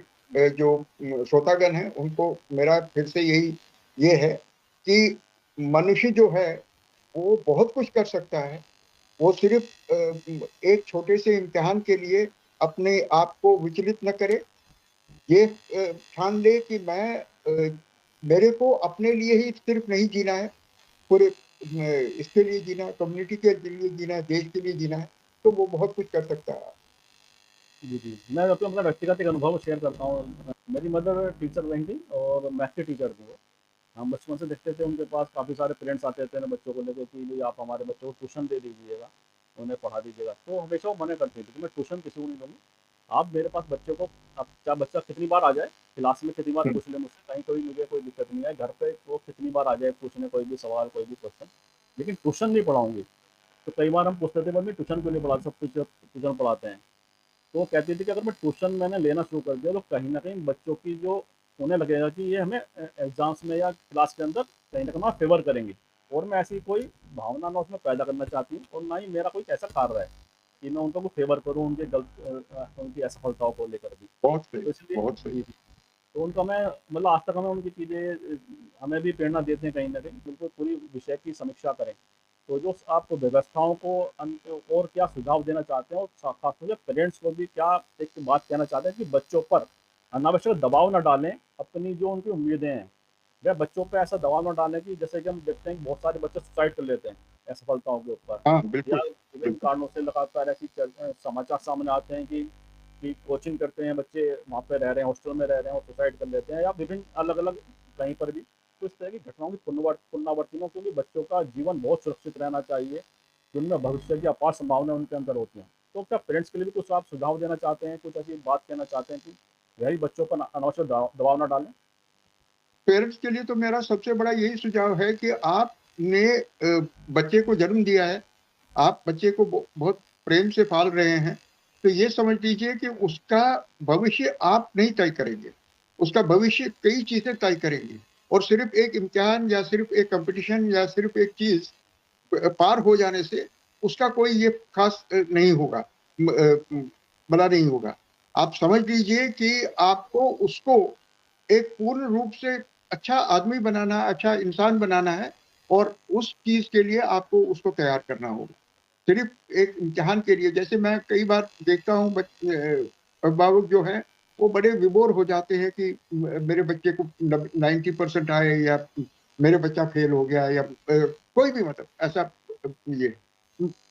जो श्रोतागण हैं उनको मेरा फिर से यही ये है कि मनुष्य जो है वो बहुत कुछ कर सकता है। वो सिर्फ एक छोटे से इम्तिहान के लिए अपने आप को विचलित न करे। ये ठान ले कि मेरे को अपने लिए ही सिर्फ नहीं जीना है, पूरे इसके लिए जीना है, कम्युनिटी के लिए जीना है, देश के लिए जीना है, तो वो बहुत कुछ कर सकता है। जी, जी। मैं आपको अपना व्यक्तिगत एक अनुभव शेयर करता हूँ। मेरी मदर टीचर रही थी और मैथ की टीचर थी वो। हम बचपन से देखते थे उनके पास काफ़ी सारे पेरेंट्स आते थे ना बच्चों को लेके कि भई आप हमारे बच्चों को ट्यूशन दे दीजिएगा, उन्हें पढ़ा दीजिएगा। तो हमेशा वो मना करती थी कि मैं ट्यूशन किसी को नहीं दूँगी। आप मेरे पास बच्चों को, अब चाहे बच्चा कितनी बार आ जाए, क्लास में कितनी बार हम्म, पूछ ले मुझसे, कहीं कोई मुझे कोई दिक्कत नहीं है। घर पे वो कितनी बार आ जाए पूछने कोई भी सवाल, कोई भी क्वेश्चन, लेकिन ट्यूशन नहीं पढ़ाऊँगी। तो कई बार हम पूछते थे, मम्मी ट्यूशन क्यों नहीं पढ़ाते, सब टीचर ट्यूशन पढ़ाते हैं। तो वो कहती थी कि अगर मैं ट्यूशन मैंने लेना शुरू कर दिया तो कहीं न कहीं बच्चों की जो, उन्हें लगेगा कि ये हमें एग्ज़ाम्स में या क्लास के अंदर कहीं न कहीं हमारा फ़ेवर करेंगी, और मैं ऐसी कोई भावना ना उसमें पैदा करना चाहती हूँ, और ना ही मेरा कोई ऐसा कार्य है कि मैं उनको फ़ेवर करूँ उनके उनकी असफलताओं को लेकर भी। बहुत सही, तो इसलिए बहुत सही। जी, जी। तो उनका मैं मतलब आज तक हमें उनकी चीज़ें हमें भी प्रेरणा देते हैं कहीं न कहीं, बिल्कुल पूरी विषय की समीक्षा करें। तो जो आप व्यवस्थाओं को और क्या सुझाव देना चाहते हैं, और खास तौर से पेरेंट्स को भी क्या एक बात कहना चाहते हैं कि बच्चों पर अनावश्यक दबाव ना डालें, अपनी जो उनकी उम्मीदें हैं, वह बच्चों पे ऐसा दबाव ना डालें कि जैसे कि हम देखते हैं कि बहुत सारे बच्चे सुसाइड कर लेते हैं असफलताओं के ऊपर, हाँ, या बिल्कुल, विभिन्न बिल्कुल। कारणों से लगातार ऐसी समाचार सामने आते हैं कि कोचिंग करते हैं बच्चे, वहाँ पे रह रहे हैं, हॉस्टल में रह रहे हैं और सुसाइड कर लेते हैं, या विभिन्न अलग-अलग कहीं पर भी। तो इस तरह की घटनाओं की पुनरावृत्ति ना, क्योंकि बच्चों का जीवन बहुत सुरक्षित रहना चाहिए, जिनमें भविष्य की अपार संभावनाएँ उनके अंदर होती हैं। तो क्या पेरेंट्स के लिए भी कुछ आप सुझाव देना चाहते हैं, कुछ ऐसी बात कहना चाहते हैं कि वह भी बच्चों पर अनावश्यक दबाव ना डालें? पेरेंट्स के लिए तो मेरा सबसे बड़ा यही सुझाव है कि आपने बच्चे को जन्म दिया है, आप बच्चे को बहुत प्रेम से पाल रहे हैं, तो ये समझ लीजिए कि उसका भविष्य आप नहीं तय करेंगे। उसका भविष्य कई चीज़ें तय करेंगी, और सिर्फ़ एक इम्तिहान या सिर्फ़ एक कॉम्पिटिशन या सिर्फ़ एक चीज़ पार हो जाने से उसका कोई ये ख़ास नहीं होगा, भला नहीं होगा। आप समझ लीजिए कि आपको उसको एक पूर्ण रूप से अच्छा आदमी बनाना, अच्छा इंसान बनाना है, और उस चीज़ के लिए आपको उसको तैयार करना होगा। सिर्फ़ एक इम्तिहान के लिए, जैसे मैं कई बार देखता हूँ अभिभावक जो हैं, वो बड़े विभोर हो जाते हैं कि मेरे बच्चे को 90% आए, या मेरे बच्चा फ़ेल हो गया, या कोई भी मतलब ऐसा ये।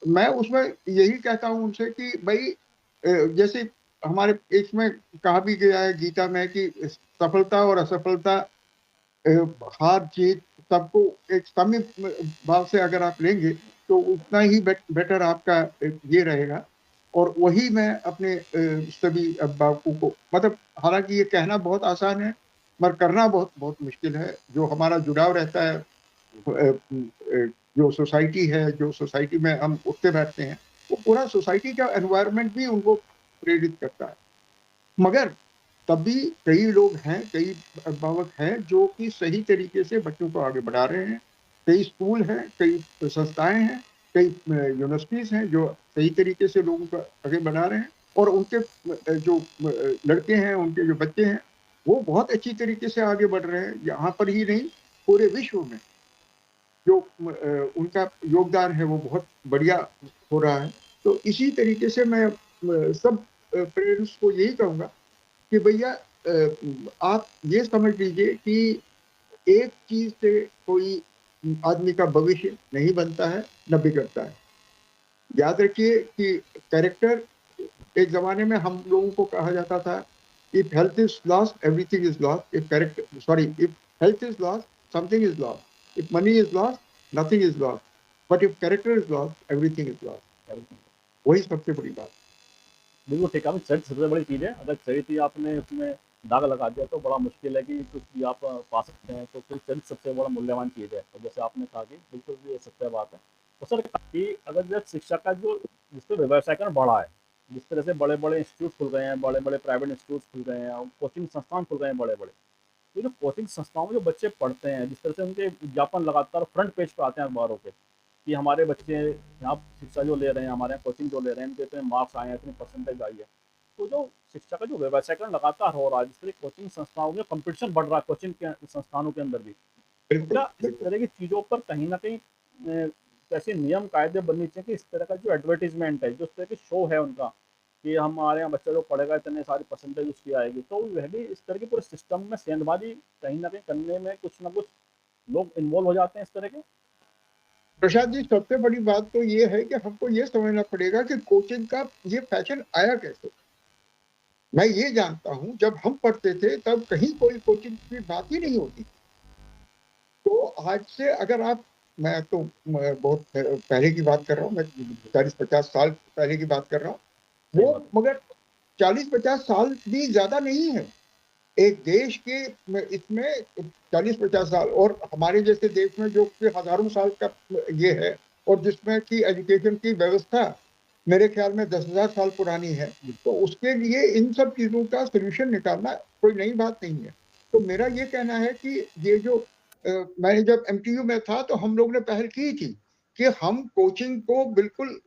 मैं उसमें यही कहता हूँ उनसे कि भई जैसे हमारे इसमें कहा भी गया है गीता में कि सफलता और असफलता, अ, हार-जीत सबको एक साम्य भाव से अगर आप लेंगे, तो उतना ही बेटर आपका ये रहेगा। और वही मैं अपने सभी अभिभावकों को, मतलब हालाँकि ये कहना बहुत आसान है, मगर करना बहुत बहुत मुश्किल है। जो हमारा जुड़ाव रहता है जो सोसाइटी है, जो सोसाइटी में हम उठते-बैठते हैं, वो पूरा सोसाइटी का एनवायरनमेंट भी उनको प्रेरित करता है। मगर तब भी कई लोग हैं, कई अभिभावक हैं जो कि सही तरीके से बच्चों को आगे बढ़ा रहे हैं। कई स्कूल हैं, कई संस्थाएँ हैं, कई यूनिवर्सिटीज़ हैं जो सही तरीके से लोगों को आगे बढ़ा रहे हैं, और उनके जो लड़के हैं, उनके जो बच्चे हैं, वो बहुत अच्छी तरीके से आगे बढ़ रहे हैं। यहाँ पर ही नहीं, पूरे विश्व में जो उनका योगदान है वो बहुत बढ़िया हो रहा है। तो इसी तरीके से मैं सब पेरेंट्स को यही कहूँगा कि भैया आप ये समझ लीजिए कि एक चीज़ से कोई आदमी का भविष्य नहीं बनता है, ना बिगड़ता है। याद रखिए कि कैरेक्टर, एक ज़माने में हम लोगों को कहा जाता था, if health is lost, everything is lost, if health is lost, something is lost, If money is lost, nothing is lost. But if character is lost, everything is lost. वही सबसे बड़ी बात। बिल्कुल ठीक है, चरित्र सबसे बड़ी चीज़ है। अगर चरित्र ही आपने उसमें दाग लगा दिया तो बड़ा मुश्किल है कि कुछ भी आप पा सकते हैं। तो फिर चरित्र सबसे बड़ा मूल्यवान चीज़ है। और जैसे आपने कहा कि बिल्कुल ये सत्य बात है। तो सर कि अगर जब शिक्षा का जो जिस पे व्यवसायीकरण बढ़ा है, जिस तरह से बड़े-बड़े इंस्टीट्यूट खुल गए हैं, बड़े-बड़े प्राइवेट इंस्टीट्यूट खुल गए हैं और कोचिंग संस्थान खुल गए हैं बड़े-बड़े। तो जो कोचिंग संस्थाओं में जो बच्चे पढ़ते हैं, जिस तरह से उनके विज्ञापन लगातार फ्रंट पेज पे आते हैं अखबारों पे कि हमारे बच्चे यहाँ शिक्षा जो ले रहे हैं, हमारे यहाँ कोचिंग जो ले रहे हैं, इनके इतने मार्क्स आए हैं, इतनी परसेंटेज आई है। तो जो शिक्षा का जो व्यवसायीकरण लगातार हो रहा है, जिस तरह कोचिंग संस्थाओं में कंपटीशन बढ़ रहा है कोचिंग के संस्थानों के अंदर भी, तो बिल्कुल, क्या इस तरह की चीज़ों पर कहीं न कहीं कैसे नियम कायदे बनने चाहिए कि इस तरह का जो एडवर्टाइज़मेंट है, जो इस तरह की शो है उनका कि हमारे यहाँ बच्चा जो पढ़ेगा इतने सारी परसेंटेज उसकी आएगी, तो वह भी इस तरह के पूरे सिस्टम में सेंधमारी कहीं न कहीं करने में कुछ न कुछ लोग इन्वॉल्व हो जाते हैं इस तरह के? प्रसाद जी, सबसे बड़ी बात तो ये है कि हमको ये समझना पड़ेगा कि कोचिंग का ये फैशन आया कैसे? मैं ये जानता हूँ, जब हम पढ़ते थे तब कहीं कोई कोचिंग की बात ही नहीं होती। तो आज से अगर आप मैं तो बहुत पहले की बात कर रहा हूँ, मैं 40-50 साल पहले की बात कर रहा हूँ। सही वो बात है। मगर 40-50 साल भी ज़्यादा नहीं है। एक देश के इसमें 40-50 साल और हमारे जैसे देश में जो कि हज़ारों साल का ये है और जिसमें कि एजुकेशन की व्यवस्था मेरे ख्याल में 10,000 साल पुरानी है। तो उसके लिए इन सब चीज़ों का सॉल्यूशन निकालना कोई नई बात नहीं है। तो मेरा ये कहना है कि ये जो मैंने जब एमटीयू में था तो हम लोग ने पहल की थी कि हम कोचिंग को बिल्कुल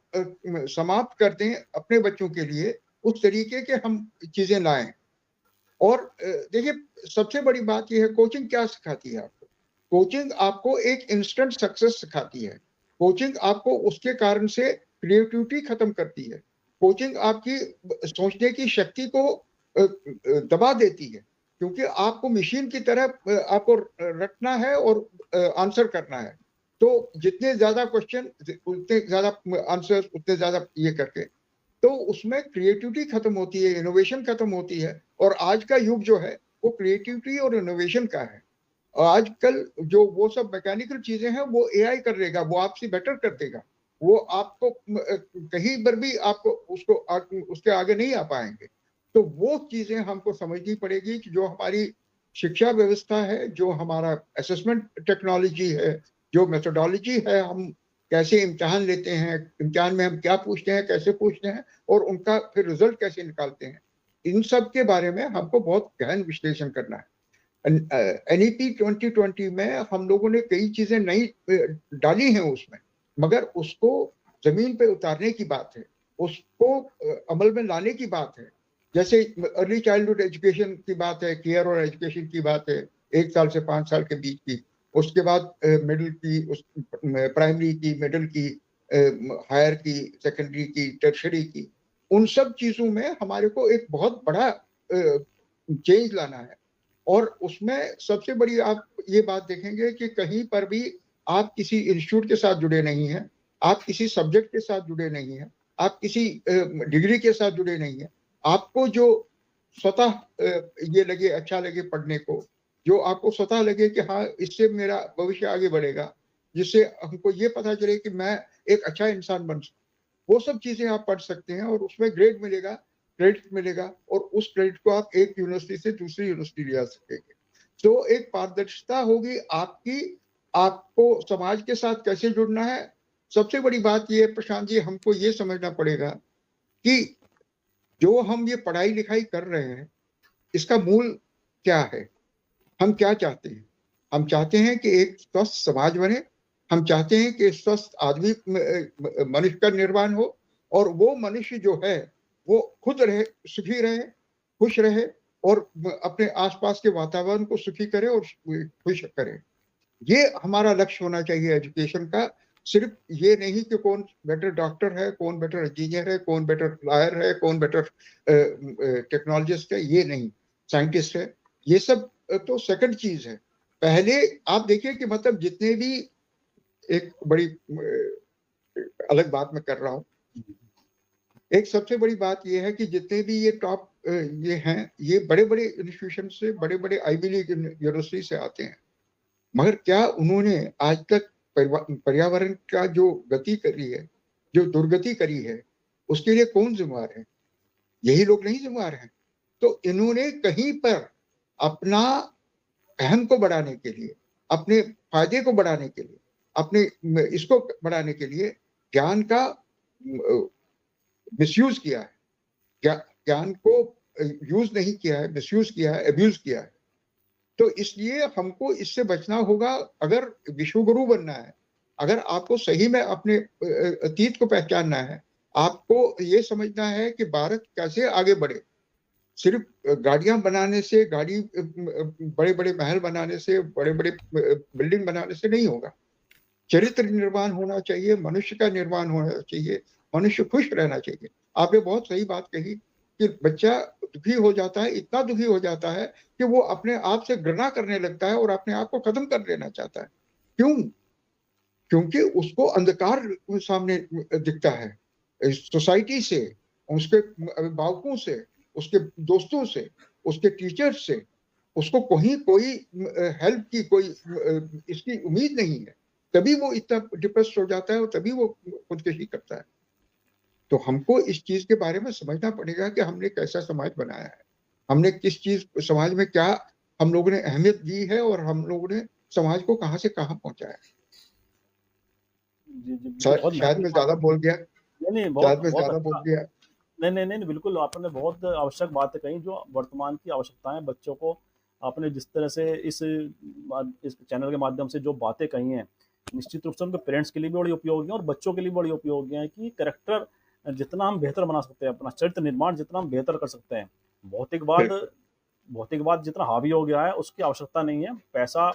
समाप्त कर दें अपने बच्चों के लिए, उस तरीके के हम चीज़ें लाएँ। और देखिए सबसे बड़ी बात ये है कोचिंग क्या सिखाती है आपको? कोचिंग आपको एक इंस्टेंट सक्सेस सिखाती है। कोचिंग आपको उसके कारण से क्रिएटिविटी खत्म करती है। कोचिंग आपकी सोचने की शक्ति को दबा देती है क्योंकि आपको मशीन की तरह आपको रटना है और आंसर करना है। तो जितने ज़्यादा क्वेश्चन उतने ज़्यादा आंसर उतने ज़्यादा ये करके तो उसमें क्रिएटिविटी खत्म होती है, इनोवेशन खत्म होती है और आज का युग जो है वो क्रिएटिविटी और इनोवेशन का है। आजकल जो वो सब मैकेनिकल चीज़ें हैं वो एआई कर लेगा, वो आपसे बेटर कर देगा। वो आपको कहीं पर भी आपको उसको उसके आगे नहीं आ पाएँगे। तो वो चीज़ें हमको समझनी पड़ेगी कि जो हमारी शिक्षा व्यवस्था है, जो हमारा असेसमेंट टेक्नोलॉजी है, जो मेथोडोलॉजी है, हम कैसे इम्तिहान लेते हैं, इम्तिहान में हम क्या पूछते हैं, कैसे पूछते हैं और उनका फिर रिज़ल्ट कैसे निकालते हैं। इन सब के बारे में हमको बहुत गहन विश्लेषण करना है। एनईपी 2020 में हम लोगों ने कई चीज़ें नई डाली हैं उसमें, मगर उसको ज़मीन पे उतारने की बात है, उसको अमल में लाने की बात है। जैसे अर्ली चाइल्डहुड एजुकेशन की बात है, केयर और एजुकेशन की बात है, 1 साल से 5 साल के बीच की। उसके बाद मिडल की, उस प्राइमरी की, मिडल की, हायर की, सेकेंडरी की, टर्शियरी की। उन सब चीज़ों में हमारे को एक बहुत बड़ा चेंज लाना है। और उसमें सबसे बड़ी आप ये बात देखेंगे कि कहीं पर भी आप किसी इंस्टीट्यूट के साथ जुड़े नहीं हैं, आप किसी सब्जेक्ट के साथ जुड़े नहीं हैं, आप किसी डिग्री के साथ जुड़े नहीं हैं। आपको जो स्वतः ये लगे अच्छा लगे पढ़ने को, जो आपको स्वतः लगे कि हाँ, इससे मेरा भविष्य आगे बढ़ेगा, जिससे हमको ये पता चले कि मैं एक अच्छा इंसान बन सकूँ। वो सब चीज़ें आप पढ़ सकते हैं और उसमें ग्रेड मिलेगा, क्रेडिट मिलेगा और उस क्रेडिट को आप एक यूनिवर्सिटी से दूसरी यूनिवर्सिटी ले जा सकेंगे। तो एक पारदर्शिता होगी आपकी, आपको समाज के साथ कैसे जुड़ना है। सबसे बड़ी बात ये है प्रशांत जी, हमको ये समझना पड़ेगा कि जो हम ये पढ़ाई-लिखाई कर रहे हैं, इसका मूल क्या है? हम क्या चाहते हैं? हम चाहते हैं कि एक स्वस्थ समाज बने, हम चाहते हैं कि स्वस्थ आदमी मनुष्य का निर्माण हो और वो मनुष्य जो है, वो खुद रहे, सुखी रहे, खुश रहे और अपने आस-पास के वातावरण को सुखी करे और खुश करे। ये हमारा लक्ष्य होना चाहिए एजुकेशन का। सिर्फ़ ये नहीं कि कौन बेटर डॉक्टर है, कौन बेटर इंजीनियर है, कौन बेटर लॉयर है, कौन बेटर टेक्नोलॉजिस्ट है, ये नहीं, साइंटिस्ट है। ये सब तो सेकंड चीज़ है। पहले आप देखिए कि मतलब जितने भी एक बड़ी अलग बात मैं कर रहा हूँ। एक सबसे बड़ी बात ये है कि जितने भी ये टॉप ये हैं, ये बड़े-बड़े इंस्टीट्यूशन से, बड़े-बड़े आइवी लीग यूनिवर्सिटी से आते हैं। मगर क्या उन्होंने आज तक पर्यावरण का जो गति करी है, जो दुर्गति करी है, उसके लिए कौन जिम्मेवार है? यही लोग नहीं जिम्मेवार हैं। तो इन्होंने कहीं पर अपना अहम को बढ़ाने के लिए, अपने फायदे को बढ़ाने के लिए, अपने इसको बढ़ाने के लिए ज्ञान का मिसयूज किया है। ज्ञान को यूज नहीं किया है, मिसयूज किया है, अब्यूज किया है। तो इसलिए हमको इससे बचना होगा। अगर विश्वगुरु बनना है, अगर आपको सही में अपने अतीत को पहचानना है, आपको ये समझना है कि भारत कैसे आगे बढ़े, सिर्फ गाड़ियां बनाने से, बड़े बड़े महल बनाने से, बड़े बड़े बिल्डिंग बनाने से नहीं होगा। चरित्र निर्माण होना चाहिए, मनुष्य का निर्माण होना चाहिए, मनुष्य खुश रहना चाहिए। आपने बहुत सही बात कही कि बच्चा दुखी हो जाता है, इतना दुखी हो जाता है कि वो अपने आप से घृणा करने लगता है और अपने आप को खत्म कर देना चाहता है। क्यों? क्योंकि उसको अंधकार सामने दिखता है, सोसाइटी से, उसके अभिभावकों से, उसके दोस्तों से, उसके टीचर से उसको कोई हेल्प की, कोई इसकी उम्मीद नहीं है। तभी वो इतना डिप्रेस्ड हो जाता है और तभी वो खुदकुशी करता है। तो हमको इस चीज के बारे में समझना पड़ेगा कि हमने कैसा समाज बनाया है, हमने किस चीज समाज में क्या हम लोगों ने अहमियत दी है और हम लोगों ने समाज को कहां से कहां पहुंचाया। जी, जी, बिल्कुल, बहुत शायद महत्वपूर्ण मैं बात ज्यादा है। बोल गया, नहीं, नहीं, बहुत शायद मैं बहुत ज्यादा बोल अच्छा। गया। नहीं, नहीं, नहीं, नहीं, बिल्कुल आपने बहुत आवश्यक बातें कही, जो वर्तमान की आवश्यकताएँ बच्चों को आपने जिस तरह से इस चैनल के माध्यम से जो बातें कही हैं, निश्चित रूप से उनके पेरेंट्स के लिए भी बड़ी उपयोगी हैं और बच्चों के लिए बड़ी उपयोगी हैं कि कैरेक्टर जितना हम बेहतर बना सकते हैं, अपना चरित्र निर्माण जितना हम बेहतर कर सकते हैं। भौतिकवाद बिल्कुल भौतिकवाद जितना हावी हो गया है, उसकी आवश्यकता नहीं है। पैसा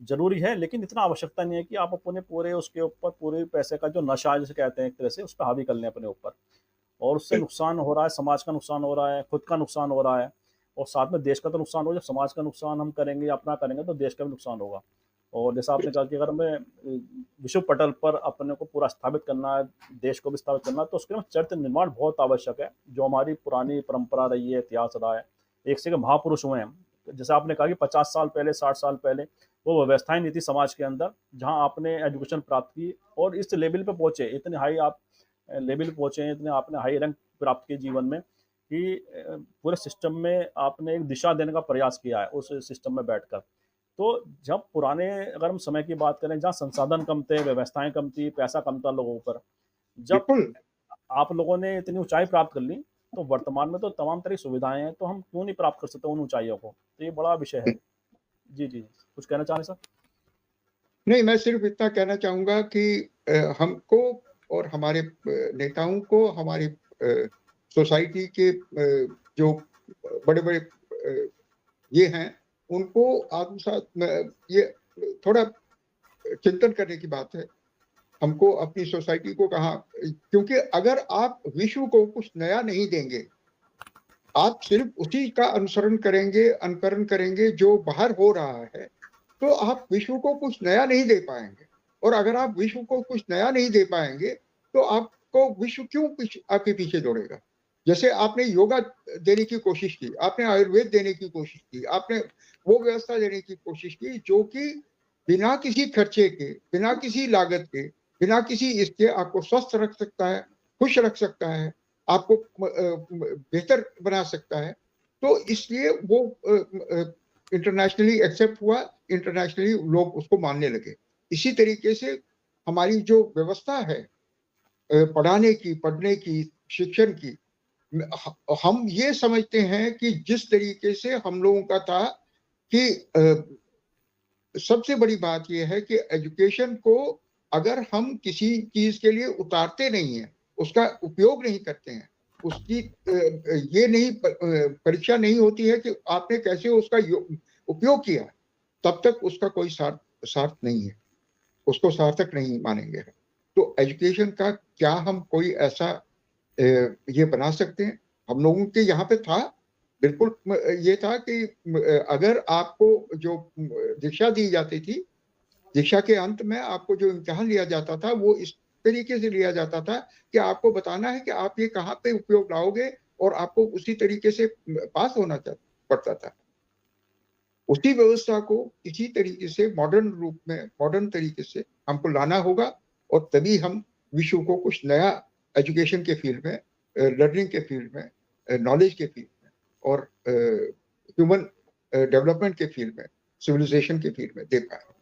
ज़रूरी है, लेकिन इतना आवश्यकता नहीं है कि आप अपने पूरे उसके ऊपर पूरे पैसे का जो नशा है जिसे कहते हैं एक तरह से, उस पे हावी कर लें अपने ऊपर। और उससे बिल्कुल नुकसान हो रहा है, समाज का नुकसान हो रहा है, खुद का नुकसान हो रहा है और साथ में देश का तो नुकसान हो। जब समाज का नुकसान हम करेंगे या अपना करेंगे तो देश का भी नुकसान होगा। और जैसा आपने कहा कि अगर हमें विश्व पटल पर अपने को पूरा स्थापित करना है, देश को भी स्थापित करना है, तो उसके लिए चरित्र निर्माण बहुत आवश्यक है, जो हमारी पुरानी परंपरा रही है, इतिहास रहा है। एक से एक महापुरुष हुए हैं। जैसे आपने कहा कि 50 साल पहले, 60 साल पहले वो व्यवस्थाएं नहीं थी समाज के अंदर, जहाँ आपने एजुकेशन प्राप्त की और इस लेवल पे पहुंचे, इतने हाई आप लेवल पहुंचे हैं, इतने आपने हाई रैंक प्राप्त किए जीवन में कि पूरे सिस्टम में आपने एक दिशा देने का प्रयास किया है उस सिस्टम में बैठकर। तो जब पुराने अगर हम समय की बात करें, जहाँ संसाधन कम थे, व्यवस्थाएं कम थी, पैसा कम था लोगों पर, जब बिल्कुल। आप लोगों ने इतनी ऊंचाई प्राप्त कर ली, तो वर्तमान में तो तमाम तरह की सुविधाएं हैं, तो हम क्यों नहीं प्राप्त कर सकते उन ऊंचाइयों को? तो ये बड़ा विषय है। जी, जी, कुछ कहना चाह रहे सर? नहीं, मैं सिर्फ इतना कहना चाहूंगा कि हमको और हमारे नेताओं को, हमारी सोसाइटी के जो बड़े बड़े ये हैं, उनको आत्मसात ये थोड़ा चिंतन करने की बात है। हमको अपनी सोसाइटी को कहाँ, क्योंकि अगर आप विश्व को कुछ नया नहीं देंगे, आप सिर्फ उसी का अनुसरण करेंगे, अनुकरण करेंगे जो बाहर हो रहा है, तो आप विश्व को कुछ नया नहीं दे पाएंगे। और अगर आप विश्व को कुछ नया नहीं दे पाएंगे, तो आपको विश्व क्यों आपके पीछे दौड़ेगा? जैसे आपने योगा देने की कोशिश की, आपने आयुर्वेद देने की कोशिश की, आपने वो व्यवस्था देने की कोशिश की जो कि बिना किसी खर्चे के, बिना किसी लागत के, बिना किसी इसके आपको स्वस्थ रख सकता है, खुश रख सकता है, आपको बेहतर बना सकता है। तो इसलिए वो इंटरनेशनली एक्सेप्ट हुआ, इंटरनेशनली लोग उसको मानने लगे। इसी तरीके से हमारी जो व्यवस्था है पढ़ाने की, पढ़ने की, शिक्षण की, हम ये समझते हैं कि जिस तरीके से हम लोगों का था कि सबसे बड़ी बात यह है कि एजुकेशन को अगर हम किसी चीज के लिए उतारते नहीं है, उसका उपयोग नहीं करते हैं, उसकी ये नहीं परीक्षा नहीं होती है कि आपने कैसे उसका उपयोग किया, तब तक उसका कोई सार्थ नहीं है, उसको सार्थक नहीं मानेंगे। तो एजुकेशन का क्या हम कोई ऐसा ये बना सकते हैं? हम लोगों के यहाँ पे था, बिल्कुल ये था कि अगर आपको जो दीक्षा दी जाती थी, दीक्षा के अंत में आपको जो इम्तिहान लिया जाता था, वो इस तरीके से लिया जाता था कि आपको बताना है कि आप ये कहाँ पे उपयोग लाओगे और आपको उसी तरीके से पास होना पड़ता था। उसी व्यवस्था को इसी तरीके से मॉडर्न रूप में, मॉडर्न तरीके से हमको लाना होगा, और तभी हम विश्व को कुछ नया एजुकेशन के फील्ड में, लर्निंग के फील्ड में, नॉलेज के फील्ड में, और ह्यूमन डेवलपमेंट के फील्ड में, सिविलाइजेशन के फील्ड में दे पाए।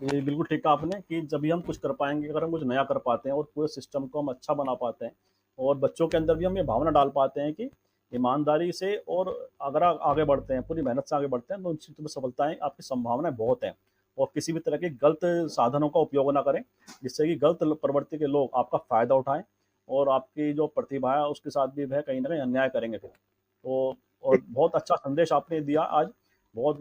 ये बिल्कुल ठीक कहा आपने कि जब भी हम कुछ कर पाएंगे, अगर हम कुछ नया कर पाते हैं और पूरे सिस्टम को हम अच्छा बना पाते हैं और बच्चों के अंदर भी हम ये भावना डाल पाते हैं कि ईमानदारी से और अगर आगे बढ़ते हैं, पूरी मेहनत से आगे बढ़ते हैं, तो निश्चित में सफलताएं आपकी संभावनाएं बहुत हैं। और किसी भी तरह के गलत साधनों का उपयोग ना करें, जिससे कि गलत प्रवृत्ति के लोग आपका फ़ायदा उठाएं और आपकी जो प्रतिभा है उसके साथ भी वह कहीं ना कहीं अन्याय करेंगे फिर। तो और बहुत अच्छा संदेश आपने दिया आज। बहुत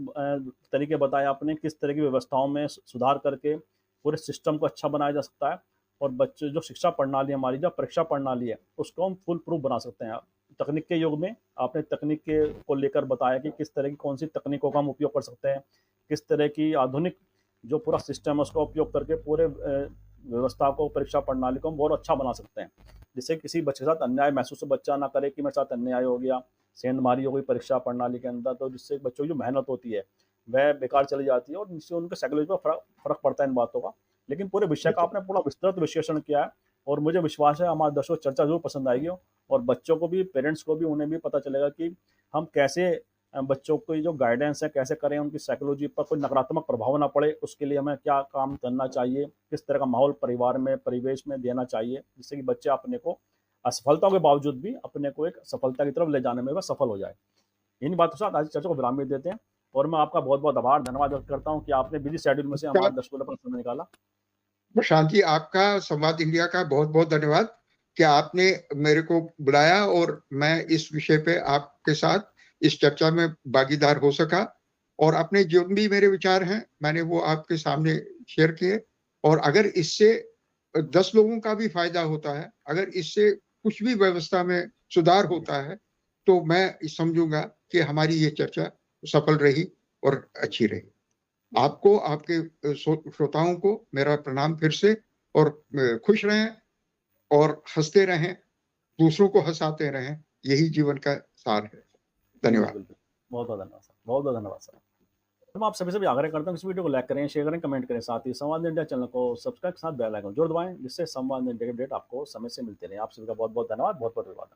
तरीके बताए आपने किस तरह की व्यवस्थाओं में सुधार करके पूरे सिस्टम को अच्छा बनाया जा सकता है और बच्चे जो शिक्षा प्रणाली हमारी, जो परीक्षा प्रणाली है, उसको हम फुल प्रूफ बना सकते हैं। तकनीक के युग में आपने तकनीक के को लेकर बताया कि किस तरह की कौन सी तकनीकों का हम उपयोग कर सकते हैं, किस तरह की आधुनिक जो पूरा सिस्टम है उसका उपयोग करके पूरे व्यवस्था को, परीक्षा प्रणाली को हम बहुत अच्छा बना सकते हैं, जिससे किसी बच्चे के साथ अन्याय महसूस बच्चा ना करे कि मेरे साथ अन्याय हो गया, सेंधमारी हो गई परीक्षा प्रणाली के अंदर, तो जिससे बच्चों की जो मेहनत होती है वह बेकार चली जाती है और जिससे उनके साइकोलॉजी पर फर्क पड़ता है इन बातों का। लेकिन पूरे विषय का आपने पूरा विस्तृत विश्लेषण किया है और मुझे विश्वास है हमारे दर्शकों को चर्चा जरूर पसंद आएगी और बच्चों को भी, पेरेंट्स को भी, उन्हें भी पता चलेगा कि हम कैसे बच्चों को जो गाइडेंस है कैसे करें, उनकी साइकोलॉजी पर कोई नकारात्मक प्रभाव ना पड़े, उसके लिए हमें क्या काम करना चाहिए, किस तरह का माहौल परिवार में, परिवेश में देना चाहिए, जिससे कि बच्चे अपने को असफलताओं के बावजूद भी अपने को एक सफलता की तरफ ले जाने में वह सफल हो जाए। इन बातों के साथ आज चर्चा को विराम भी देते हैं और मैं आपका बहुत बहुत आभार, धन्यवाद व्यक्त करता हूँ कि आपने बिजी शेड्यूल में से हमारे दर्शकों पर समय निकाला। प्रशांत जी, आपका संवाद इंडिया का बहुत बहुत धन्यवाद कि आपने मेरे को बुलाया और मैं इस विषय पे आपके साथ इस चर्चा में भागीदार हो सका, और अपने जो भी मेरे विचार हैं मैंने वो आपके सामने शेयर किए। और अगर इससे 10 लोगों का भी फायदा होता है, अगर इससे कुछ भी व्यवस्था में सुधार होता है, तो मैं समझूंगा कि हमारी ये चर्चा सफल रही और अच्छी रही। आपको, आपके श्रोताओं को मेरा प्रणाम फिर से, और खुश रहें और हंसते रहें, दूसरों को हंसाते रहें, यही जीवन का सार है। बिल्कुल धन्यवाद। बिल्कुल। बहुत बहुत धन्यवाद सर, बहुत बहुत धन्यवाद सर। तो मैं आप सभी से भी आग्रह करता हूँ इस वीडियो को लाइक करें, शेयर करें, कमेंट करें, साथ ही संवाद इंडिया चैनल को सब्सक्राइब के साथ बेल आइकन जरूर दबाएं, जिससे संवाद इंडिया के अपडेट आपको समय से मिलते रहे। आप सभी का बहुत बहुत धन्यवाद, बहुत बहुत धन्यवाद।